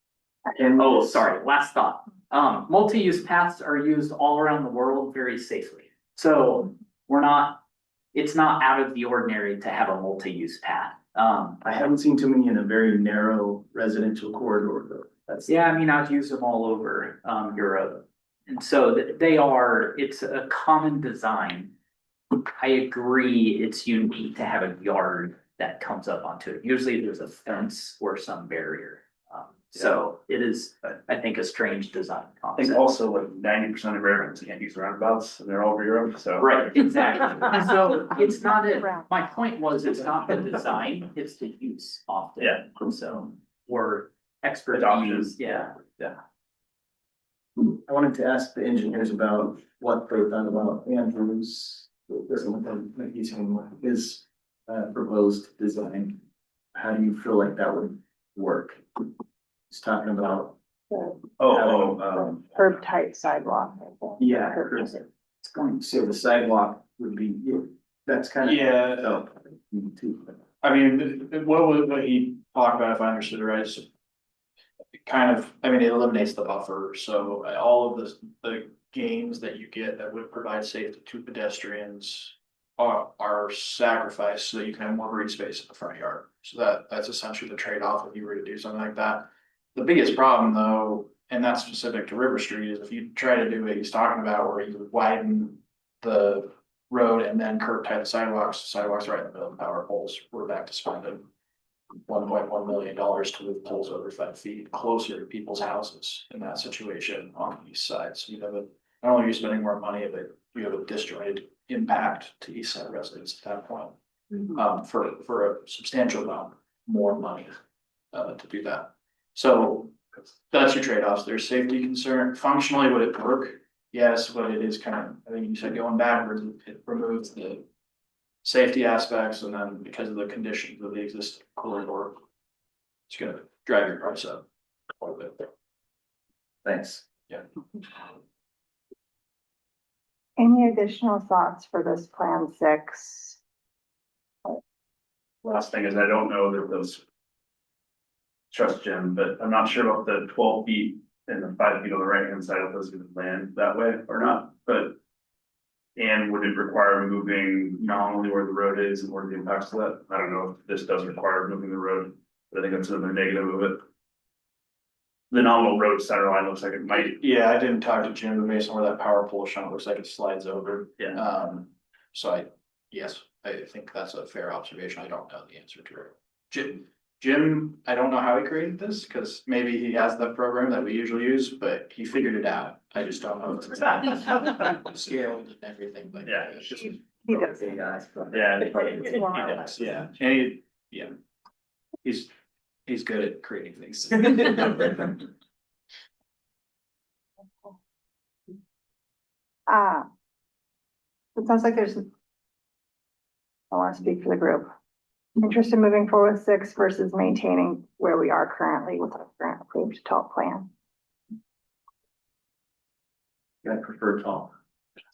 And sorry, last thought. Multi-use paths are used all around the world very safely. So we're not, it's not out of the ordinary to have a multi-use path. I haven't seen too many in a very narrow residential corridor though. That's. Yeah, I mean, I've used them all over, Europe. And so it's a common design. I agree, it's unique to have a yard that comes up onto it. Usually there's a fence or some barrier. So it is, I think, a strange design I think concept. also like 90% of Americans can't use roundabouts and they're all over Europe, so. Right, exactly. So it's not my point was, it's not the design, it's the use often. Yeah. So we're expertise, Adoption. yeah. I wanted to ask the engineers about what they thought about Andrew's, his proposed design. How do you feel like that would work? He's talking about. Curb tight sidewalk. Yeah. It's going, so the sidewalk would be, that's kind of. Yeah. I mean, what he talked about, if I understood it right, is it kind of, I mean, it eliminates the buffer, so all of the gains that you get that would provide safety to pedestrians are sacrificed so that you can have more green space in the front yard. So that's essentially the trade-off if you were to do something like that. The biggest problem though, and that's specific to River Street, is if you try to do what he's talking about, where you widen the road and then curb tight the sidewalks right in the middle of the power poles, we're back to spending $1.1 million to move poles over 5 feet closer to people's houses in that situation on the east side. So you have not only are you spending more money, but you have a disjointed impact to east side residents at that point. For a substantial amount more money to do that. So that's your trade-offs. There's safety concern. Functionally, would it work? Yes, but it is kind of, I think you said going backwards, it removes the safety aspects, and then because of the conditions of the existing corridor, it's gonna drive your price up quite a bit. Thanks. Yeah. Any additional thoughts for this plan 6? Last thing is, I don't know that those. Trust Jim, but I'm not sure about the 12 feet and the 5 feet on the right hand side of those gonna land that way or not, but. And would it require moving nominally where the road is and where the impacts to that? I don't know if this does require moving the road, but I think that's another negative of it. The nominal road center line looks like it might. Yeah, I didn't talk to Jim, but based on where that power pole shown, it looks like it slides over. Yeah. So yes, I think that's a fair observation. I don't know the answer to it. Jim, I don't know how he created this, because maybe he has the program that we usually use, but he figured it out. I just don't know if it's scaled and everything, but Yeah, it's just. He does. Yeah. Yeah, and he's good at creating things. It sounds like there's. I want to speak for the group. Interest in moving forward with 6 versus maintaining where we are currently with our current approved top plan. I prefer tall.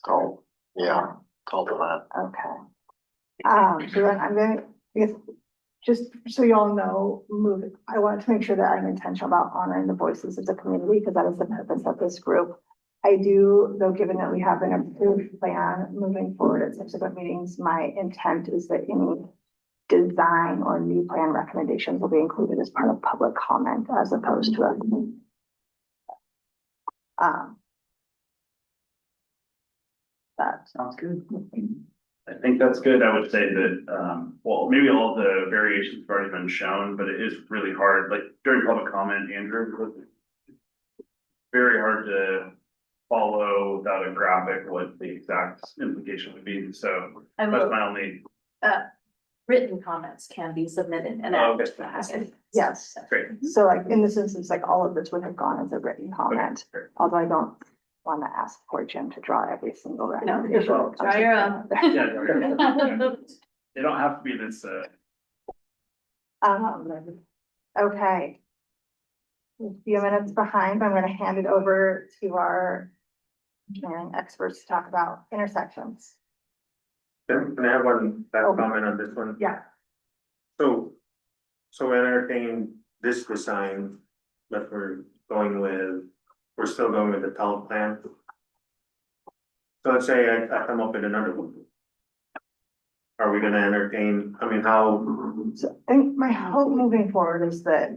Tall, yeah, tall to that. Okay. So then I'm gonna, I guess, just so you all know, I wanted to make sure that I'm intentional about honoring the voices of the community, because that is the purpose of this group. I do, though, given that we have an approved plan moving forward at subsequent meetings, my intent is that any design or new plan recommendations will be included as part of public comment as opposed to a. That Sounds good. I think that's good. I would say that, well, maybe all the variations have already been shown, but it is really hard, like during public comment, Andrew, it was very hard to follow without a graphic what the exact implication would be. So I that's will, my only. written comments can be submitted and Oh, added okay. to that. Yes. Great. So like in this instance, like all of this would have gone as a written comment, Okay. although I don't want to ask poor Jim to draw every single No, recommendation. draw your own. Yeah. They don't have to be this, Okay. A few minutes behind, I'm gonna hand it over to our engineering experts to talk about intersections. Can I have one back comment on this one? Yeah. So entertaining this design that we're still going with the town plan. So let's say I come up with another one, are we gonna entertain, I mean, how, So I think my hope moving forward is that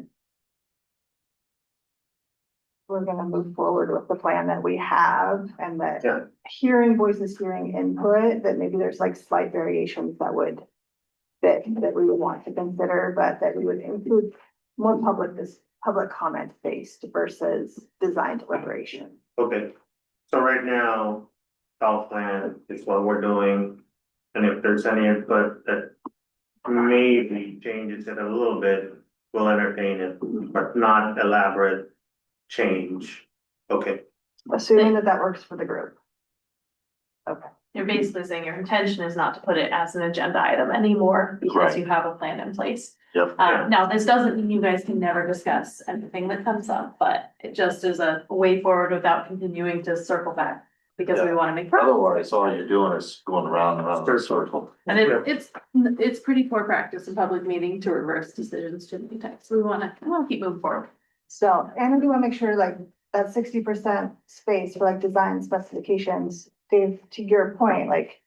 we're gonna move forward with the plan that we have and that Yeah. hearing voices, hearing input, that maybe there's like slight variations that that we would want to consider, but that we would include more public comment based versus design deliberation. okay. So right now, our plan is what we're doing, and if there's any input that maybe changes it a little bit, we'll entertain it, but not elaborate change. Okay, Assuming that that works for the group. Okay. You're basically saying your intention is not to put it as an agenda item anymore because Right. you have a plan in place. Yep. Now, this doesn't mean you guys can never discuss anything that comes up, but it just is a way forward without continuing to circle back. Because we wanna make progress. Otherwise, all you're doing is going around and around in a circle. And it's pretty poor practice in public meeting to reverse decisions too many times. We wanna keep moving forward. So, and we want to make sure like that 60% space for like design specifications, Dave, to your point, like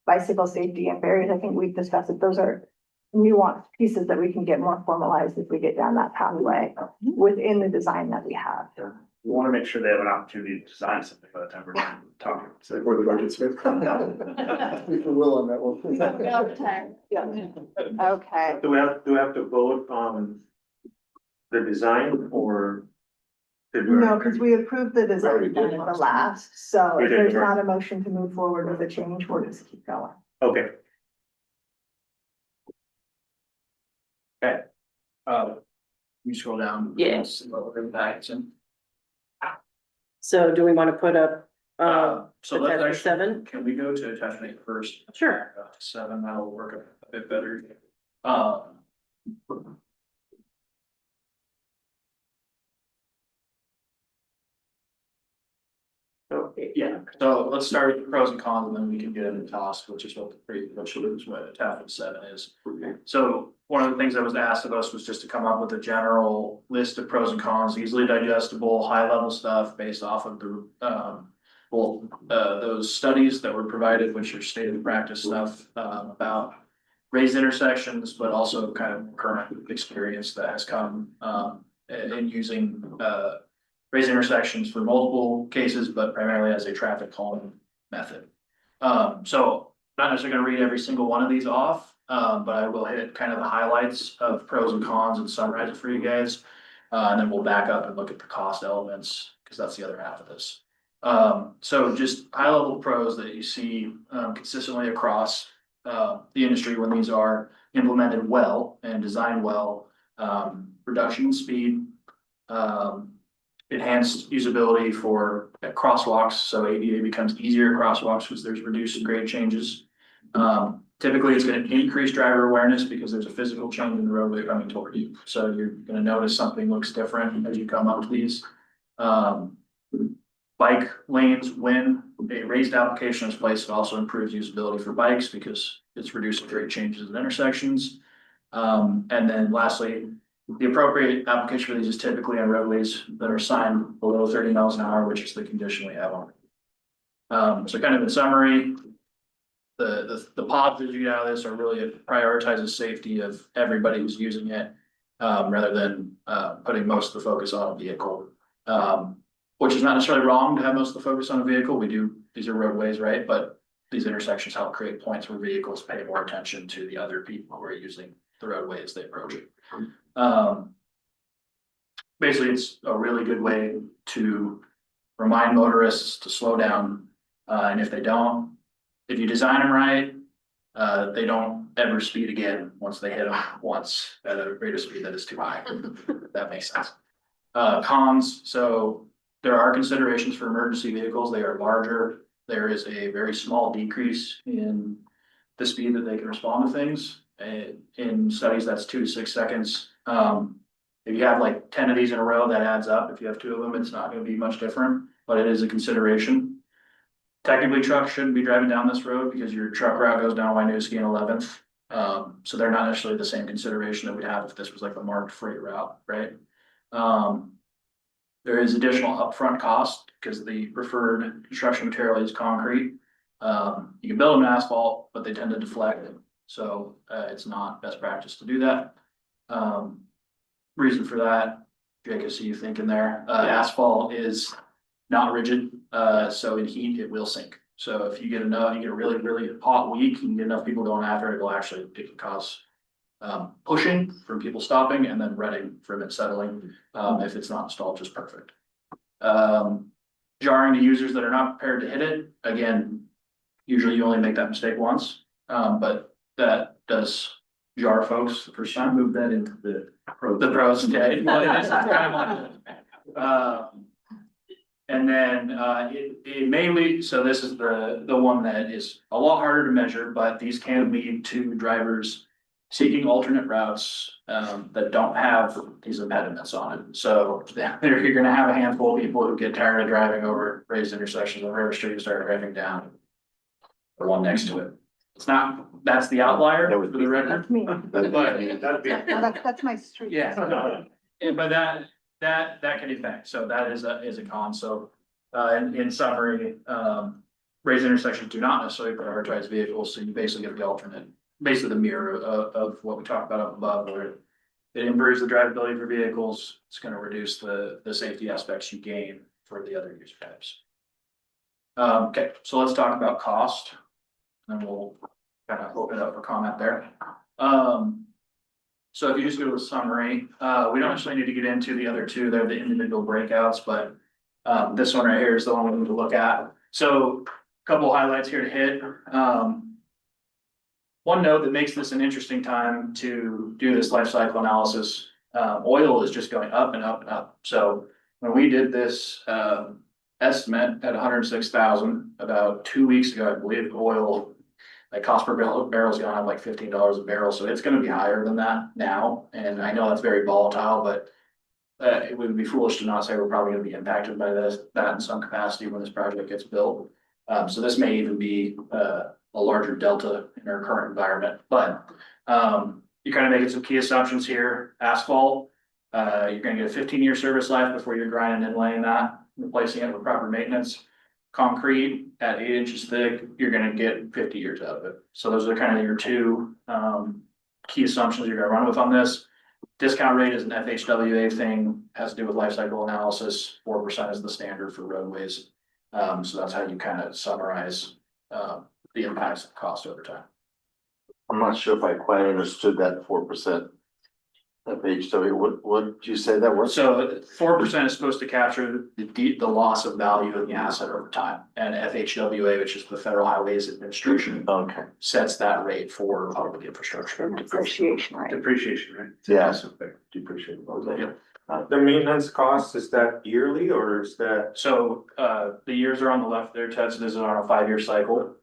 bicycle safety and barriers, I think we've discussed that those are nuanced pieces that we can get more formalized if we get down that pathway within the design that we have. We want to make sure they have an opportunity to design something by the time we're done talking. So Before the budget's fit. We can will on that one. Okay. do we have to vote on the design or? did we- No, because we approved the design plan at the last, so We if did, there's right. not a motion to move forward with a change, we'll just keep going. Okay, You scroll down. Yes. Impacts and, So do we want to put up, so let's attachment actually, 7? can we go to attachment 8 first? Sure. 7, that'll work a bit better. Yeah, so let's start with the pros and cons, and then we can get into task, which is what attachment 7 is. So one of the things that was asked of us was just to come up with a general list of pros and cons, easily digestible, high level stuff based off of the those studies that were provided, which are state of practice stuff about raised intersections, but also kind of current experience that has come in using raised intersections for multiple cases, but primarily as a traffic calming method. So not necessarily gonna read every single one of these off, but I will hit kind of the highlights of pros and cons and summarize it for you guys. And then we'll back up and look at the cost elements, because that's the other half of this. So just high level pros that you see consistently across the industry when these are implemented well and designed well. Reduction in speed, enhanced usability for crosswalks, so ADA becomes easier at crosswalks because there's reduced grade changes. Typically, it's going to increase driver awareness because there's a physical change in the roadway coming toward you. So you're going to notice something looks different as you come up to these. Bike lanes, when a raised application is placed, it also improves usability for bikes because it's reducing grade changes at intersections. And then lastly, the appropriate application for these is typically on roadways that are signed below 30 miles an hour, which is the condition we have on. So kind of in summary, the positives you get out of this are really it prioritizes safety of everybody who's using it, rather than putting most of the focus on a vehicle. Which is not necessarily wrong to have most of the focus on a vehicle. These are roadways, right? But these intersections help create points where vehicles pay more attention to the other people who are using the roadway as they approach it. Basically, it's a really good way to remind motorists to slow down. And if they don't, if you design them right, they don't ever speed again once they hit them once at a rate of speed that is too high. If that makes sense. Cons, so there are considerations for emergency vehicles. They are larger. There is a very small decrease in the speed that they can respond to things. In studies, that's 2 to 6 seconds. If you have like 10 of these in a row, that adds up. If you have 2 of them, it's not going to be much different, but it is a consideration. Technically, trucks shouldn't be driving down this road because your truck route goes down Winooski and 11th. So they're not necessarily the same consideration that we'd have if this was like a marked freight route, right? There is additional upfront cost because the preferred construction material is concrete. You can build them in asphalt, but they tend to deflect, so it's not best practice to do that. Reason for that, Jake, I see you thinking there, asphalt is not rigid, so in heat, it will sink. So if you get a really, really hot week, and you get enough people going after it, it can cause pushing from people stopping and then retting from it settling, if it's not installed just perfect. Jarring to users that are not prepared to hit it, again, usually you only make that mistake once, but that does jar folks the first time. Move that into the pros, okay, well, it is kind of like, and then, it mainly, so this is the one that is a lot harder to measure, but these can lead to drivers seeking alternate routes, that don't have these impediments on it. So you're gonna have a handful of people who get tired of driving over raised intersections on River Street and start driving down the one next to it. It's not, that's the outlier for the record. That's me. That's my street. Yeah. But that can affect, so that is a con, so, in summary, raised intersections do not necessarily prioritize vehicles, so you basically get the alternate, basically the mirror of what we talked about up above, where it improves the drivability for vehicles, it's gonna reduce the safety aspects you gain for the other user types. Okay, so let's talk about cost, and we'll kind of open it up for comment there. So if you just go to the summary, we don't actually need to get into the other two, they're the individual breakouts, but this one right here is the one we need to look at. So a couple highlights here to hit. One note that makes this an interesting time to do this life cycle analysis, oil is just going up and up and up. So when we did this estimate at 106,000 about 2 weeks ago, I believe oil, like cost per barrel is gone up like $15 a barrel, so it's gonna be higher than that now. And I know that's very volatile, but it would be foolish to not say we're probably gonna be impacted by that in some capacity when this project gets built. So this may even be a larger delta in our current environment, but you're kind of making some key assumptions here. Asphalt, you're gonna get a 15-year service life before you're grinding and laying that, replacing it with proper maintenance. Concrete at 8 inches thick, you're gonna get 50 years out of it. So those are kind of your two key assumptions you're gonna run with on this. Discount rate is an FHWA thing, has to do with life cycle analysis. 4% is the standard for roadways. So that's how you kind of summarize the impacts of cost over time. I'm not sure if I quite understood that 4%. FHW, what did you say that was? So 4% is supposed to capture the loss of value of the asset over time. And FHWA, which is the Federal Highways Administration, Okay, sets that rate for public infrastructure. Depreciation, right? depreciation, right? yeah, depreciate. Okay. The maintenance cost, is that yearly or is that? So the years are on the left there, Ted, so this is on a 5-year cycle.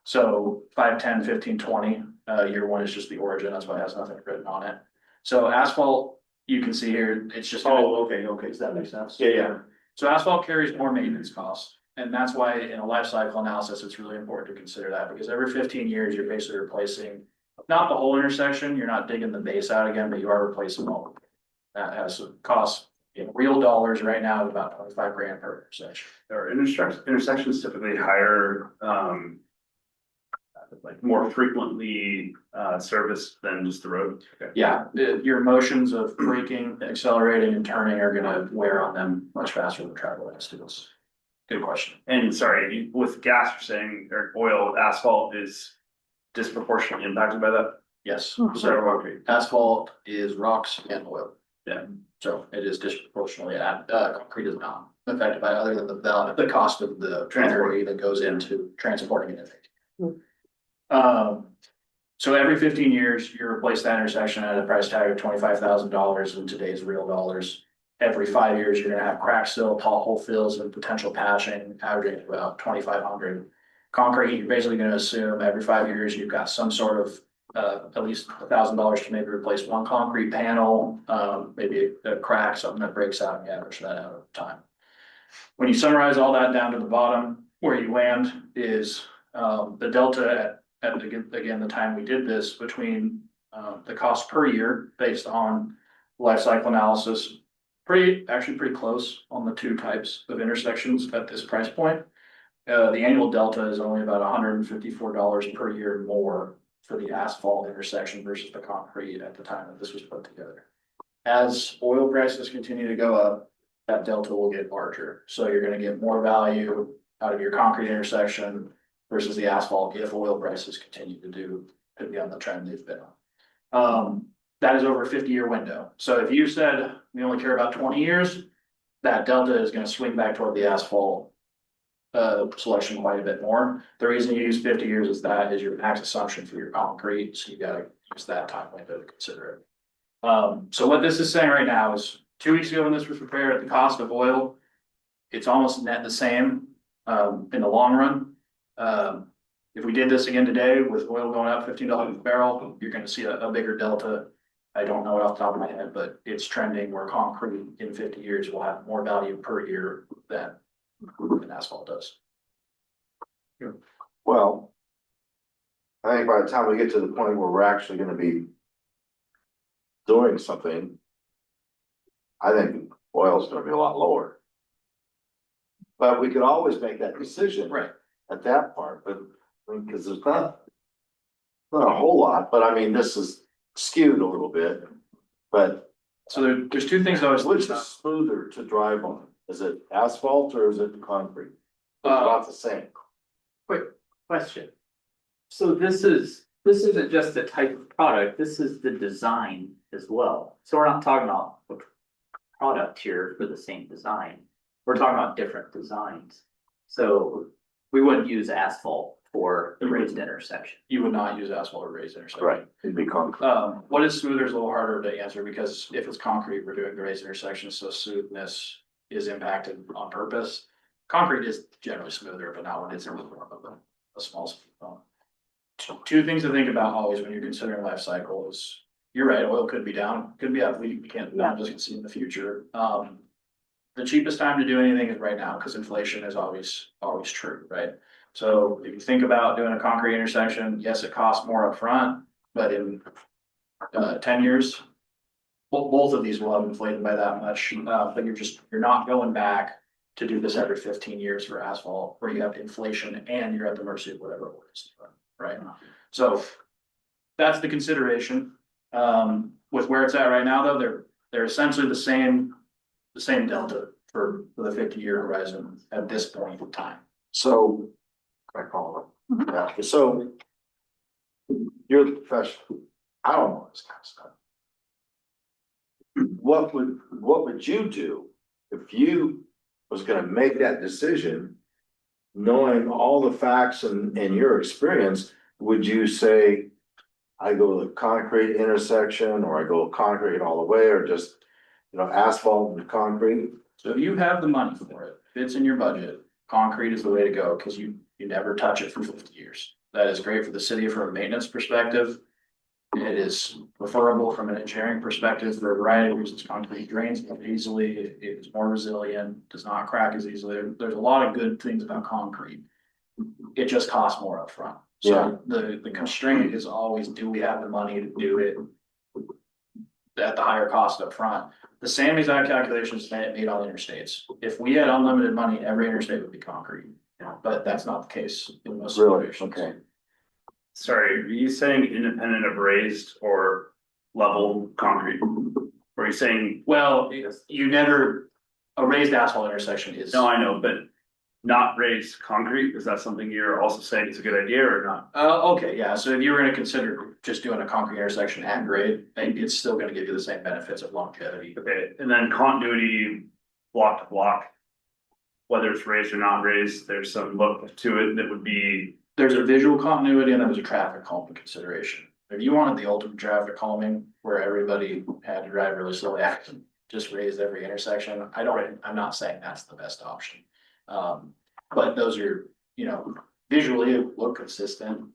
So 5, 10, 15, 20, year one is just the origin, that's why it has nothing written on it. So asphalt, you can see here, it's just. Okay, Does that make sense? yeah. So asphalt carries more maintenance costs, and that's why in a life cycle analysis, it's really important to consider that, because every 15 years, you're basically replacing, not the whole intersection, you're not digging the base out again, but you are replacing all of it. That has a cost in real dollars right now of about 25 grand per intersection. Or intersections typically higher, like more frequently serviced than just the road. Yeah, your motions of braking, accelerating and turning are gonna wear on them much faster than travel lanes do. Good question. And sorry, with gas, you're saying, or oil, asphalt is disproportionately impacted by that? Yes, So, so asphalt is rocks and oil. Yeah. So it is disproportionately concrete is not affected by, other than the cost of the transport that goes into transporting it. So every 15 years, you replace that intersection at a price tag of $25,000 in today's real dollars. Every 5 years, you're gonna have crack fill, pothole fills, and potential patching, averaging about 2,500. Concrete, you're basically gonna assume every 5 years, you've got some sort of at least $1,000 to maybe replace one concrete panel, maybe a crack, something that breaks out, and you average that out over time. When you summarize all that down to the bottom, where you land is the delta at again, the time we did this between the cost per year based on life cycle analysis, actually pretty close on the two types of intersections at this price point. The annual delta is only about $154 per year more for the asphalt intersection versus the concrete at the time that this was put together. As oil prices continue to go up, that delta will get larger. So you're gonna get more value out of your concrete intersection versus the asphalt if oil prices continue to be on the trend they've been on. That is over a 50-year window. So if you said we only care about 20 years, that delta is gonna swing back toward the asphalt selection quite a bit more. The reason you use 50 years is that is your max assumption for your concrete, so you gotta use that time window to consider it. So what this is saying right now is 2 weeks ago when this was prepared, the cost of oil, it's almost net the same in the long run. If we did this again today with oil going up $15 a barrel, you're gonna see a bigger delta. I don't know it off the top of my head, but it's trending where concrete in 50 years will have more value per year than asphalt does. Well, I think by the time we get to the point where we're actually gonna be doing something, I think oil's gonna be a lot lower. But we could always make that decision. Right. At that part, but, I mean, cause there's not a whole lot, but I mean, this is skewed a little bit, but. So there's two things I was. Which is smoother to drive on? Is it asphalt or is it concrete? It's about the same. Quick question. So this isn't just the type of product, this is the design as well. So we're not talking about a product here for the same design. We're talking about different designs. So we wouldn't use asphalt for the raised intersection. You would not use asphalt or raised intersection. Right, it'd be concrete. What is smoother is a little harder to answer because if it's concrete, we're doing the raised intersection, so smoothness is impacted on purpose. Concrete is generally smoother, but not when it's in a small speed bump. Two things to think about always when you're considering life cycle is, you're right, oil could be down, could be up, we can't, not just see in the future. The cheapest time to do anything is right now, because inflation is always true, right? So if you think about doing a concrete intersection, yes, it costs more upfront, but in 10 years, both of these will have inflated by that much, but you're not going back to do this every 15 years for asphalt, where you have inflation and you're at the mercy of whatever it is, right? So that's the consideration. With where it's at right now, though, they're essentially the same delta for the 50-year horizon at this point in time. So, I call it, yeah, so. You're the professional, I don't know this kind of stuff. What would you do if you was gonna make that decision? Knowing all the facts and your experience, would you say, I go to the concrete intersection, or I go concrete all the way, or just, asphalt and concrete? So if you have the money for it, fits in your budget, concrete is the way to go, because you never touch it for 50 years. That is great for the city from a maintenance perspective. It is preferable from an engineering perspective for a variety of reasons. Concrete drains more easily, it is more resilient, does not crack as easily. There's a lot of good things about concrete. It just costs more upfront. So the constraint is always, do we have the money to do it at the higher cost upfront? The same exact calculations made on interstates. If we had unlimited money, every interstate would be concrete, but that's not the case in most situations. Okay. Sorry, are you saying independent of raised or level concrete? Or are you saying? Well, a raised asphalt intersection is. No, I know, but not raised concrete, is that something you're also saying is a good idea or not? Okay, yeah, so if you were gonna consider just doing a concrete intersection at grade, it's still gonna give you the same benefits of longevity. Okay, and then continuity block to block, whether it's raised or not raised, there's some look to it that would be. There's a visual continuity and there's a traffic calming consideration. If you wanted the ultimate traffic calming where everybody had to drive really slowly, just raise every intersection, I'm not saying that's the best option. But those are, visually look consistent,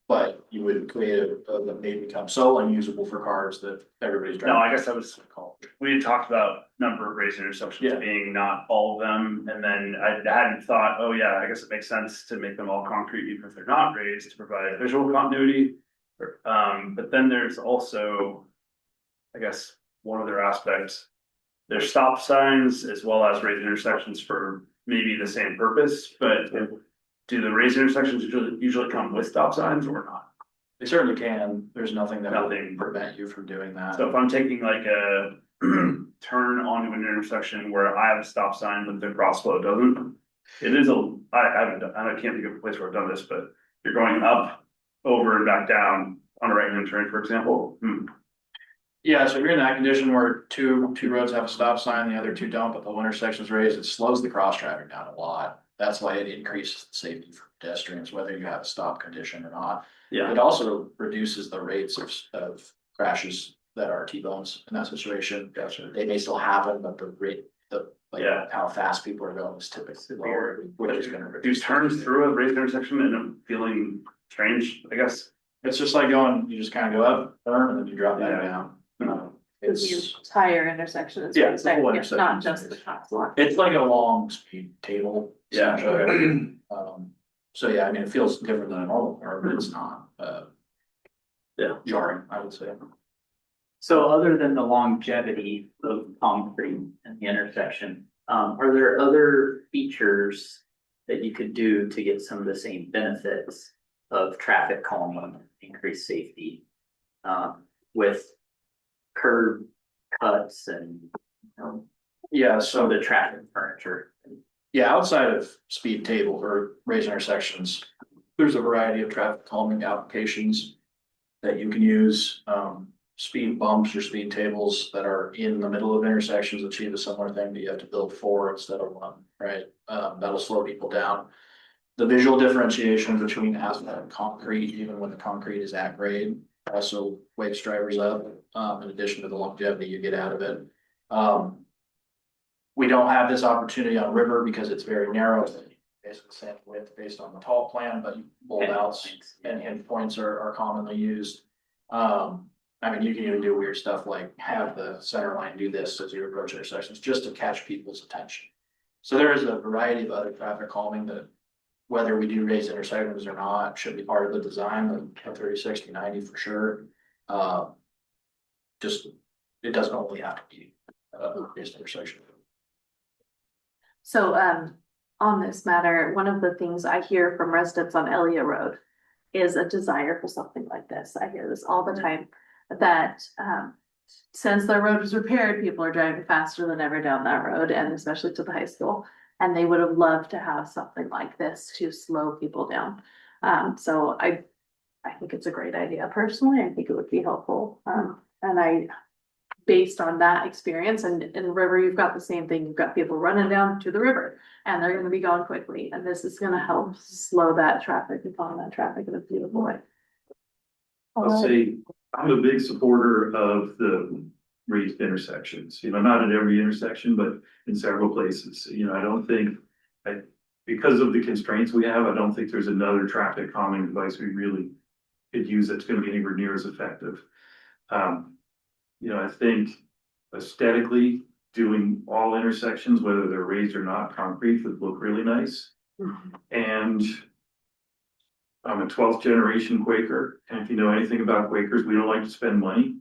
but you would create that may become so unusable for cars that everybody's driving. No, I guess that was called. We had talked about number of raised intersections being not all of them, and then I hadn't thought, oh yeah, I guess it makes sense to make them all concrete even if they're not raised to provide visual continuity. But then there's also, I guess, one other aspect. There's stop signs as well as raised intersections for maybe the same purpose, but do the raised intersections usually come with stop signs or not? They certainly can. There's nothing that Nothing. would prevent you from doing that. So if I'm taking like a turn onto an intersection where I have a stop sign but the crossflow doesn't, it is I haven't done, I can't think of a place where I've done this, but you're going up, over and back down on a right hand turn, for example. Yeah, so if you're in that condition where two roads have a stop sign, the other two don't, but the whole intersection's raised, it slows the cross traffic down a lot. That's why it increases the safety for pedestrians, whether you have a stop condition or not. Yeah, It also reduces the rates of crashes that are T-bones in that situation. gotcha. They may still happen, but the rate, Yeah. how fast people are going is typically lower, which is gonna Do reduce. turns through a raised intersection and I'm feeling strange, I guess. It's just like going, you just kind of go up, turn, and then you drop back Yeah. down. Cause your It's, entire intersection is Yeah, raised, the whole it's not intersection just is the crosswalk. it's like a long speed table. Yeah. essentially. So yeah, I mean, it feels different than a normal car, but it's not, Yeah. jarring, I would say. So other than the longevity of concrete and the intersection, are there other features that you could do to get some of the same benefits of traffic calming, increased safety? With curb cuts and, Yeah, some of so, the traffic furniture. yeah, outside of speed table or raised intersections, there's a variety of traffic calming applications that you can use. Speed bumps or speed tables that are in the middle of intersections achieve a similar thing, but you have to build 4 instead of 1, right? That'll slow people down. The visual differentiation between asphalt and concrete, even when the concrete is at grade, also wakes drivers up, in addition to the longevity you get out of it. We don't have this opportunity on River because it's very narrow, basically same width based on the tall plan, but bold outs and endpoints are commonly used. I mean, you can even do weird stuff like have the center line do this as you approach intersections, just to catch people's attention. So there is a variety of other traffic calming that, whether we do raise intersections or not, should be part of the design of 30, 60, 90 for sure. Just, it doesn't only have to be a raised intersection. So, on this matter, one of the things I hear from residents on Elia Road is a desire for something like this. I hear this all the time, that, since their road was repaired, people are driving faster than ever down that road, and especially to the high school. And they would have loved to have something like this to slow people down. So I think it's a great idea personally. I think it would be helpful. And based on that experience, and in the river, you've got the same thing. You've got people running down to the river and they're gonna be going quickly. And this is gonna help slow that traffic and calm that traffic in a beautiful way. I'll say, I'm a big supporter of the raised intersections, not at every intersection, but in several places, I don't think. Because of the constraints we have, I don't think there's another traffic calming device we really could use that's gonna be anywhere near as effective. I think aesthetically, doing all intersections, whether they're raised or not, concrete would look really nice. And I'm a 12th generation Quaker, and if you know anything about Quakers, we don't like to spend money,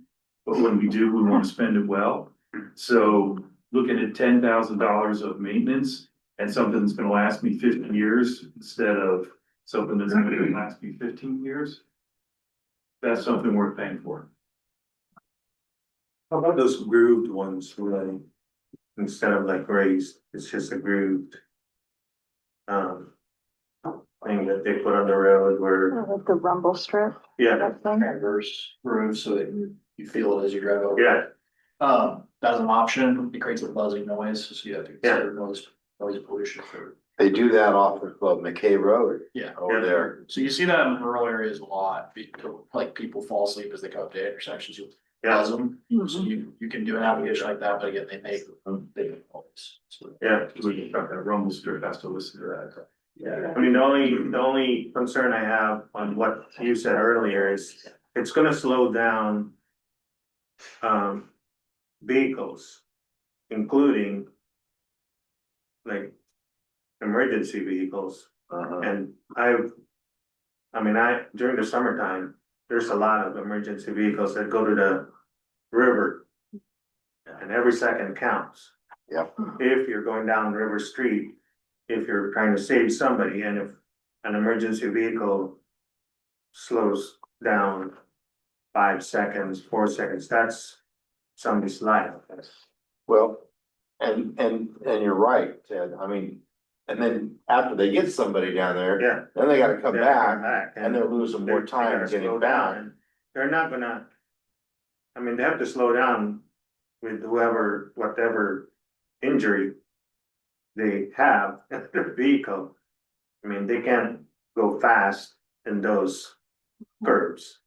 but when we do, we want to spend it well. So looking at $10,000 of maintenance and something that's going to last me 50 years instead of something that's going to last me 15 years, that's something worth paying for. How about those grooved ones, really? Instead of like raised, it's just a grooved thing that they put on the road where, Like the rumble strip. yeah, that thing. Transverse grooves so that you feel it as you drive over. yeah. That's an option. It creates a buzzing noise, so you have to consider noise pollution for. They do that off of McKay Road Yeah. over there. So you see that in rural areas a lot, like people fall asleep as they go up to intersections, you buzz them. So you can do an application like that, but again, they make noise. So, Yeah. We got that rumble strip has to listen to that. I mean, the only concern I have on what you said earlier is it's gonna slow down vehicles, including like emergency vehicles. And during the summertime, there's a lot of emergency vehicles that go to the river. And every second counts. Yep. If you're going down River Street, if you're trying to save somebody, and if an emergency vehicle slows down 5 seconds, 4 seconds, that's somebody's life. Well, and you're right, Ted, I mean, and then after they get somebody down there. Yeah. Then they gotta come They gotta back, come back, and they're losing more they time gotta slow getting down, back. and they're not gonna. I mean, they have to slow down with whoever, whatever injury they have in their vehicle. I mean, they can't go fast in those curbs.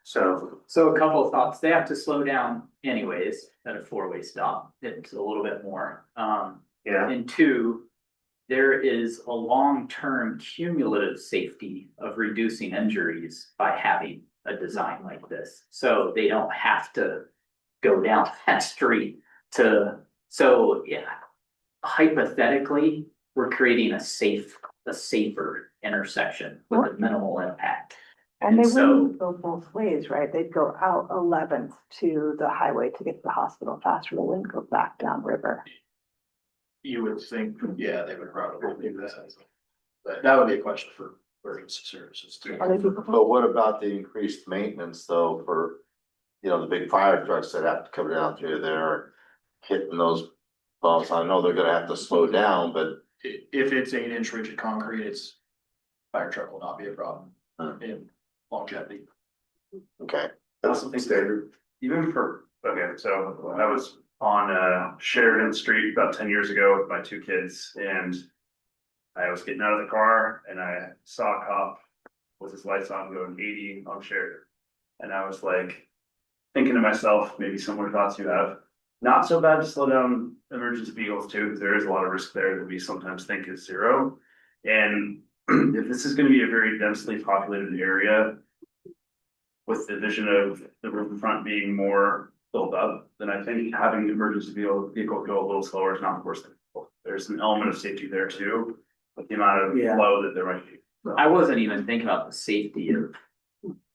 So, So a couple of thoughts, they have to slow down anyways at a four-way stop, it's a little bit more. yeah, And two, there is a long-term cumulative safety of reducing injuries by having a design like this. So they don't have to go down that street so yeah. Hypothetically, we're creating a safer intersection with a minimal impact. And they so- wouldn't go both ways, right? They'd go out 11th to the highway to get to the hospital faster. They wouldn't go back down river. You would think, yeah, they would probably do that. But that would be a question for emergency services too. Are they people? But what about the increased maintenance though for, the big fire trucks that have to come down through there, hitting those bumps? I know they're gonna have to slow down, but If it's 8-inch rigid concrete, fire truck will not be a problem in longevity. okay. That's something standard, even for, okay, so I was on Sheridan Street about 10 years ago with my two kids, and I was getting out of the car and I saw a cop with his lights on going 80 on Sheridan. And I was like, thinking to myself, maybe similar thoughts you have, not so bad to slow down emergency vehicles too, because there is a lot of risk there that we sometimes think is zero. And if this is gonna be a very densely populated area, with the vision of the riverfront being more filled up, then I think having the emergency vehicle go a little slower is not the worst thing. There's an element of safety there too, with the amount of Yeah. flow that there might be. I wasn't even thinking about the safety of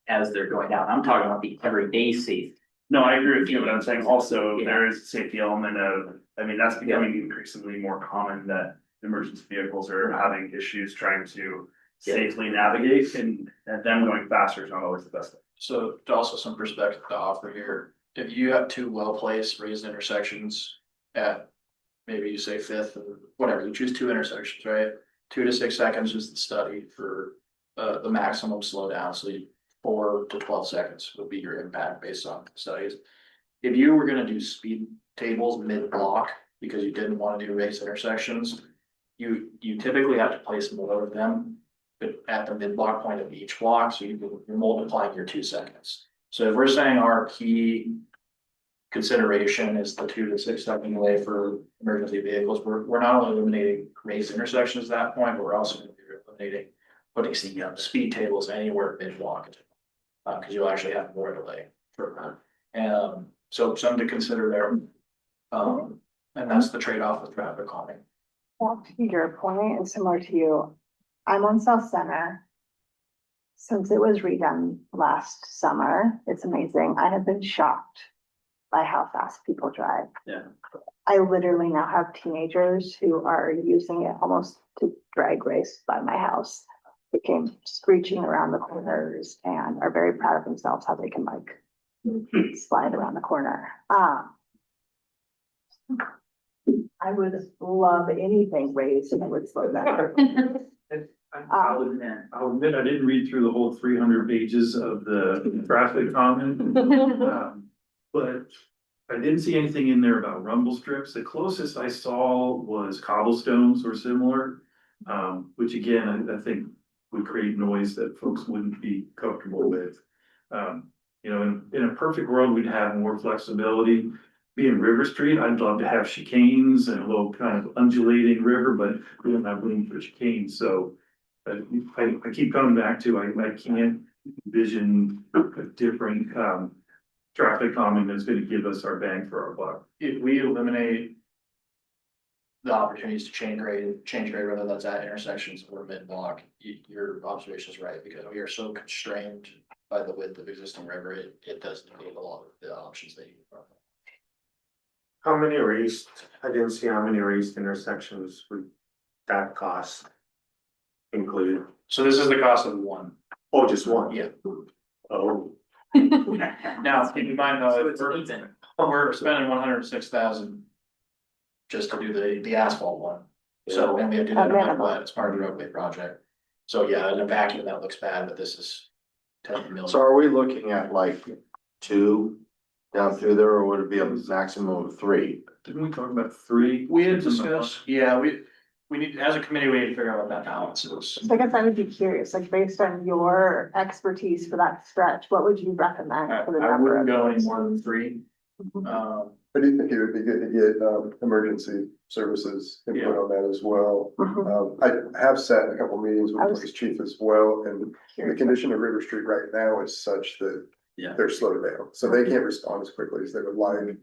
as they're going down, I'm talking about the everyday safety. No, I agree with you, but I'm saying also there is a safety element of, I mean, that's becoming increasingly more common that emergency vehicles are having issues trying to safely navigate, and them going faster is not always the best thing. So to also some perspective to offer here, if you have two well-placed raised intersections at maybe you say fifth or whatever, you choose two intersections, right? 2 to 6 seconds is the study for the maximum slowdown. So 4 to 12 seconds would be your impact based on studies. If you were gonna do speed tables mid-block because you didn't want to do raised intersections, you typically have to place more of them at the mid-block point of each block, so you're multiplying your 2 seconds. So if we're saying our key consideration is the 2 to 6 second delay for emergency vehicles, we're not only eliminating raised intersections at that point, but we're also gonna be eliminating putting speed tables anywhere mid-block. Cause you'll actually have more delay for that. So something to consider there. And that's the trade-off with traffic calming. Well, to your point, and similar to you, I'm on South Center. Since it was redone last summer, it's amazing. I have been shocked by how fast people drive. Yeah. I literally now have teenagers who are using it almost to drag race by my house. They came screeching around the corners and are very proud of themselves how they can slide around the corner. I would love anything raised and it would slow down. I'll admit, I didn't read through the whole 300 pages of the traffic comment. But I didn't see anything in there about rumble strips. The closest I saw was cobblestones or similar. Which again, I think would create noise that folks wouldn't be comfortable with. In a perfect world, we'd have more flexibility. Being River Street, I'd love to have chicanes and a little kind of undulating river, but we don't have room for chicanes, so. I keep coming back to, I can't envision a different, traffic calming that's gonna give us our bang for our buck. If we eliminate the opportunities to change grade, whether that's at intersections or mid-block, your observation is right, because we are so constrained by the width of existing river, it does negate a lot of the options that you. how many raised, I didn't see how many raised intersections would that cost included. So this is the cost of one. Oh, just one? Yeah. Oh. Now, keep in mind So though, it's even. we're spending 106,000 just to do the asphalt one. So, and we have to do that no matter what, it's part of the roadway project. So yeah, in a vacuum, that looks bad, but this is 10 million. So are we looking at like two down through there, or would it be a maximum of three? Didn't we talk about three? We had discussed, yeah, we need, as a committee, we need to figure out what that balance is. So I guess I would be curious, like based on your expertise for that stretch, what would you recommend for the I number wouldn't of go any those? more than three. I do think it would be good to get, emergency services input on that as well. Mhm. I have sat in a couple meetings with I the was police chief as well, and the Curious. condition of River Street right now is such that Yeah. they're slowed down, so they can't respond as quickly as they would like.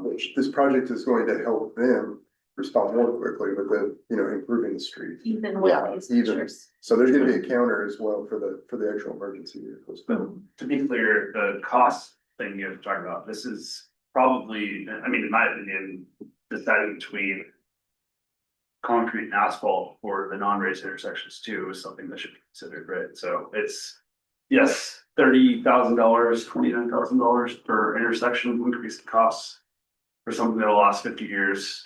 Which this project is going to help them respond more quickly with the, improving the street. Even Yeah, with these even. pictures. So there's gonna be a counter as well for the actual emergency vehicles. But to be clear, the cost thing you're talking about, this is probably, I mean, in my opinion, deciding between concrete and asphalt for the non-race intersections too is something that should be considered, right? So it's, yes, $30,000, $29,000 per intersection increase in costs for something that'll last 50 years.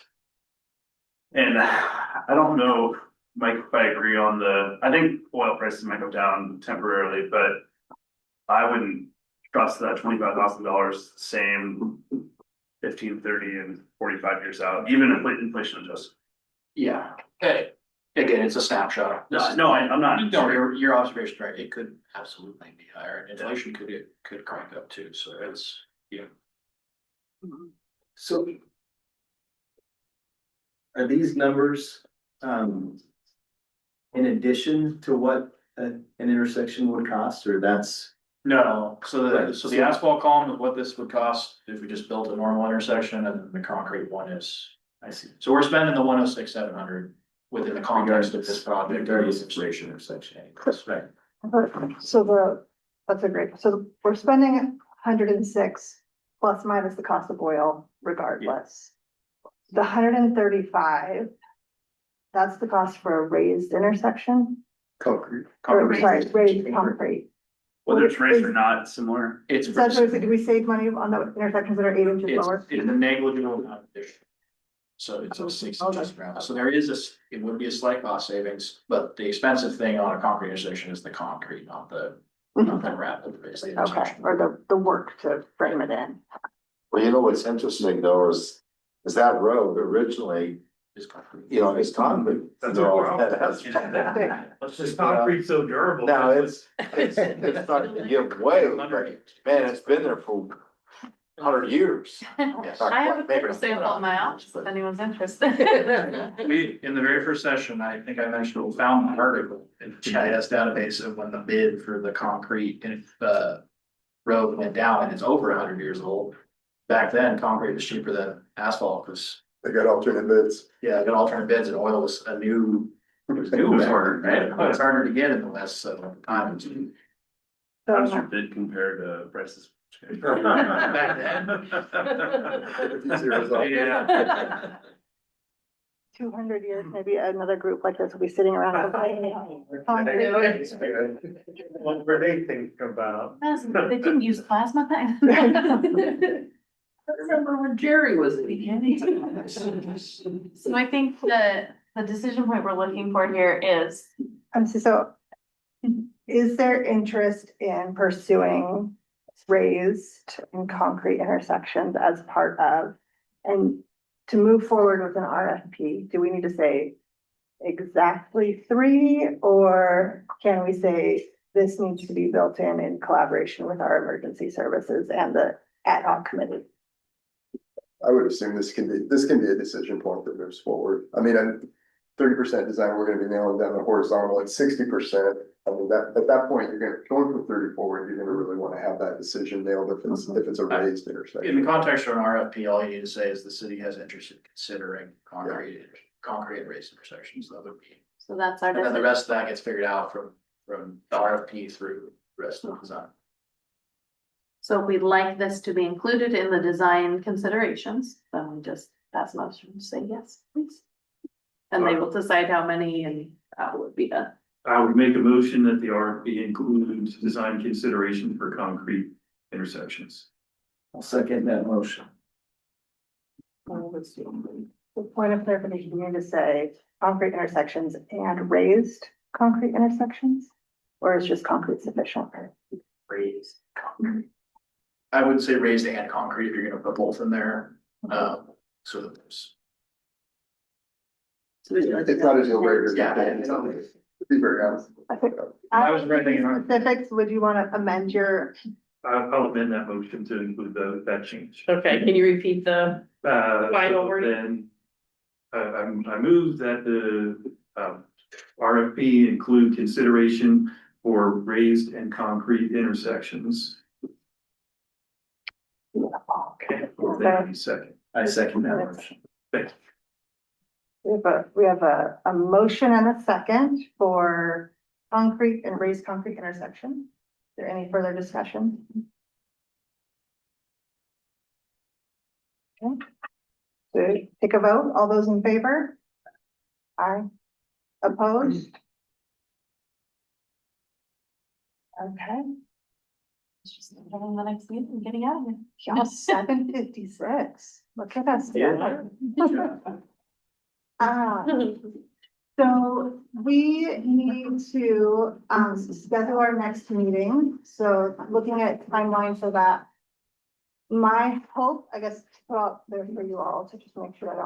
And I don't know, Mike, if I agree on I think oil prices might go down temporarily, but I wouldn't trust that $25,000 the same 15, 30 and 45 years out, even if inflation adjusts. Yeah, hey, again, it's a snapshot. No, I'm not. No, your observation's right, it could absolutely be higher, inflation could crank up too, so it's, yeah. So. Are these numbers, in addition to what an intersection would cost, or that's? No, so Right, so the asphalt column is what this would cost if we just built a normal intersection, and then the concrete one is. I see. So we're spending the 106,700 within the context of this project. Regardless of section or section. Right. So that's a great, so we're spending 106 plus minus the cost of oil regardless. The 135, that's the cost for a raised intersection, Concrete. or sorry, raised concrete. Whether it's raised or not, it's similar. It's. So do we save money on the intersections that are 8 inches lower? It's a negligible amount of addition. So it's a 6 inches around, so there is it would be a slight cost savings, but the expensive thing on a concrete intersection is the concrete, not the rapid. Okay, or the work to frame it in. Well, you know what's interesting though is that road originally, Is concrete. is concrete. That's You know, what that's- This concrete's so durable. Now, it's starting to give way, but man, it's been there for 100 years. I have a quick sample in my office if anyone's interested. We, in the very first session, I think I mentioned, we found an article in the GIS database of when the bid for the concrete road went down, and it's over 100 years old. Back then, concrete was cheaper than asphalt, because, They got alternate bids. yeah, I got alternate bids, and oil was it was new, back then, right? It's harder to get in the west, so time. How's your bid compared to prices? Back then. Yeah. 200 years, maybe another group like this will be sitting around. What were they thinking about? They didn't use plasma then. I remember when Jerry was beginning. So I think the decision point we're looking for here is, So is there interest in pursuing raised and concrete intersections as part of, and to move forward with an RFP, do we need to say exactly 3, or can we say this needs to be built in collaboration with our emergency services and the ad hoc committee? I would assume this can be a decision point that moves forward. I mean, at 30% design, we're gonna be nailing down the horizontal at 60%. I mean, at that point, going from 30 forward, you're gonna really wanna have that decision nailed if it's a raised In the intersection. context of an RFP, all you need to say is the city has interest in considering concrete and raised intersections, that would be. so that's our And then the decision. rest of that gets figured out from the RFP through the rest of the design. So if we'd like this to be included in the design considerations, then we just pass a motion to say yes, please. And they will decide how many, and that would be the I would make a motion that the RFP includes design consideration for concrete intersections. I'll second that motion. The point of clarification, you need to say concrete intersections and raised concrete intersections? Or is just concrete sufficient? Raised. I would say raised and concrete if you're gonna put both in there, so that there's. It's not a deal breaker. Yeah. To be very honest. I think. I was writing it. Specifics, would you want to amend your, I'll amend that motion to include that change. Okay, can you repeat the, Final So wording. then, I move that the, RFP include consideration for raised and concrete intersections. okay. Then second. I second that motion. Thanks. We have a motion and a second for concrete and raised concrete intersection. Is there any further discussion? Okay. So take a vote. All those in favor? Aye. Opposed? Okay. It's just having the next meeting and getting out of here. Y'all 7:56. Look at us. Yeah. So we need to schedule our next meeting. So looking at timeline for that. My hope, I guess, to put out there for you all to just make sure I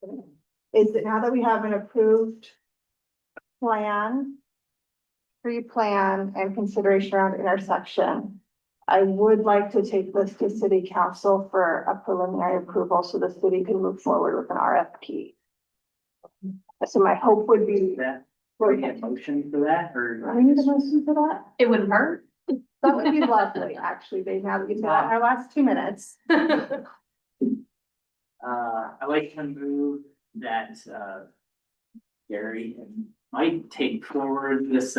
don't, is that now that we have an approved plan, pre-plan and consideration around intersection, I would like to take this to city council for a preliminary approval so the city can move forward with an RFP. So my hope would be That, for we get a motion for that, or? we need a motion for that. It wouldn't hurt. That would be lovely, actually, Dave, now that we get to that in our last 2 minutes. I like to move that, Gary might take forward this,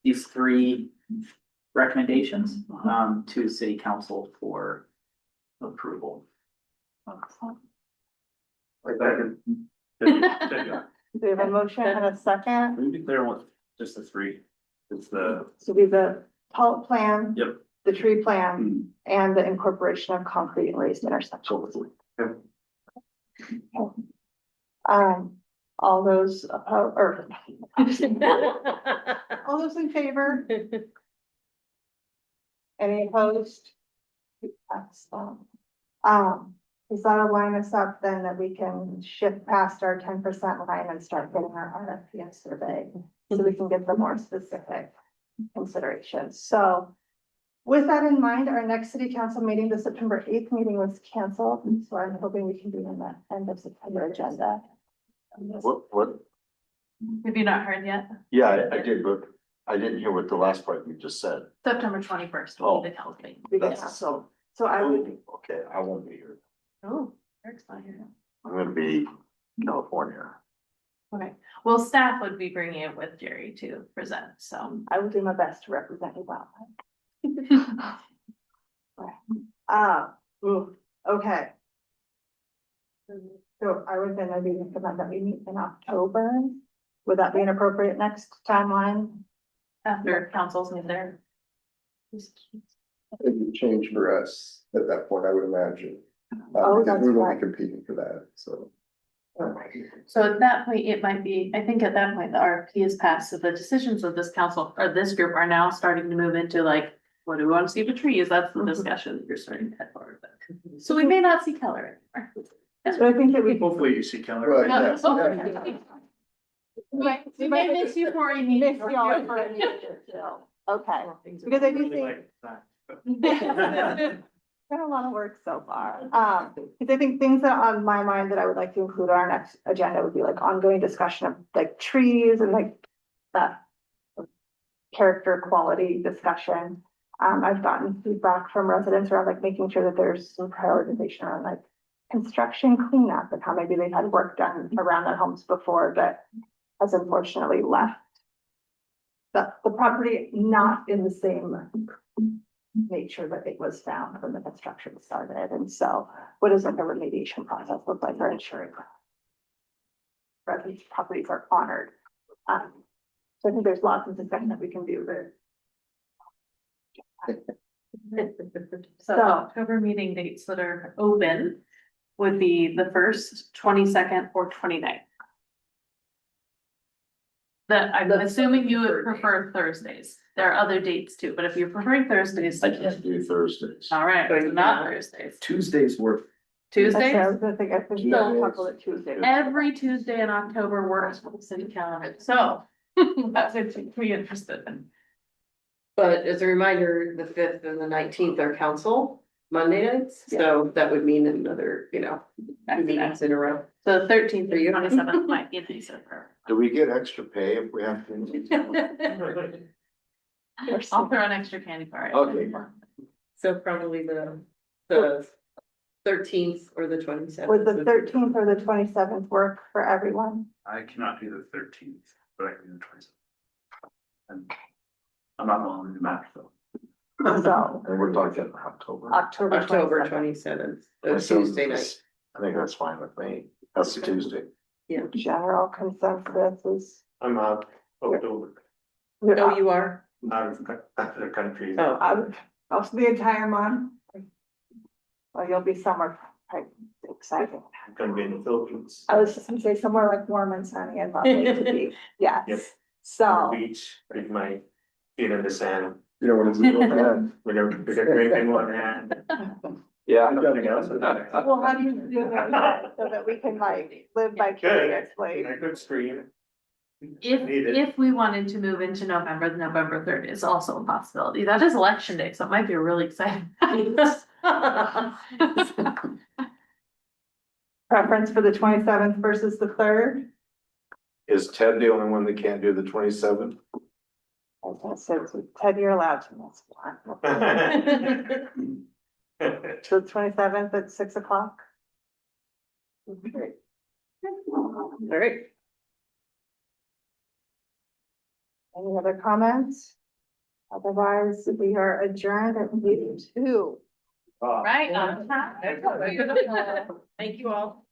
these three recommendations, to city council for approval. Do we have a motion and a second? Can you be clear on what, just the three? It's the, So we have the pulp plan. Yep. The tree plan and the incorporation of concrete and raised intersections. Yep. All those opposed, or all those in favor? Any opposed? Excellent. Does that line us up then that we can shift past our 10% line and start getting our RFP and survey? So we can get the more specific considerations. So with that in mind, our next city council meeting, the September 8th meeting was canceled. So I'm hoping we can be in the end of September agenda. What? Have you not heard yet? Yeah, I did, but I didn't hear what the last part you just said. September 21st Oh. will be the council meeting. That's- So I would, Okay, I won't be here. Oh, Eric's not here. I'm gonna be in California. Okay, well, staff would be bringing it with Jerry to present, so. I will do my best to represent you well. Okay. So I would then maybe recommend that we meet in October. Would that be an appropriate next timeline? After council's meet there. It would change for us at that point, I would imagine. Oh, Because that's we will right. be competing for that, so. So at that point, it might be, I think at that point, the RFP is passed, so the decisions of this council, or this group are now starting to move into like, what do we want to see for trees? That's the discussion that you're starting to head forward with. So we may not see color anymore. So I think that we. Hopefully you see Keller. Well, No, yes, okay. We may miss you for a meeting. Miss y'all for a meeting still. Okay, because I do think. Been a lot of work so far. Because I think things that are on my mind that I would like to include on our next agenda would be like ongoing discussion of like trees and like that character quality discussion. I've gotten feedback from residents around like making sure that there's some prioritization around like construction cleanup and how maybe they've had work done around their homes before, but has unfortunately left the property not in the same nature that it was found when the construction started. And so what does like a remediation process look like for ensuring that these properties are honored? So I think there's lots of discussion that we can do, but. So October meeting dates that are open would be the 1st, 22nd, or 29th. That I'm assuming you would prefer Thursdays. There are other dates too, but if you're preferring Thursdays. I can't do Thursdays. All right, so not Thursdays. Tuesdays work. Tuesdays? I was gonna think, I think No. a couple of Tuesdays. Every Tuesday in October works for the city calendar, so that's what you'd be interested in. But as a reminder, the 5th and the 19th are council Monday nights, so that would mean another, you know, 2 meetings in a row. So the 13th or 27th might be nicer for. Do we get extra pay if we have to? I'll throw an extra candy bar. in. Okay. So probably the 13th or the 27th. Would the 13th or the 27th work for everyone? I cannot do the 13th, but I can do the 27th. And I'm not willing to do math, so. So And we're talking October. October 27th, a Tuesday night. I think that's fine with me. That's a Tuesday. General consensus is. I'm out October, No, you are. out of the country. Oh, Most of the entire month. Well, you'll be somewhere quite exciting. I'm gonna be in the Philippines. I was just gonna say somewhere like warm and sunny and lovely to be, Yep. yes. On So, the beach with my feet in the sand. You know what it's about? We're gonna drink in one hand. Yeah. Nothing else. well, how do you do that so that we can like live vicariously? I could scream. If we wanted to move into November, the November 3rd is also a possibility. That is election day, so it might be a really exciting. Preference for the 27th versus the 3rd? Is Ted the only one that can't do the 27th? I said, Ted, you're allowed to miss one. So the 27th at 6 o'clock? All right. Any other comments? Otherwise, we are adjourned at meeting 2. Right on time. Thank you all.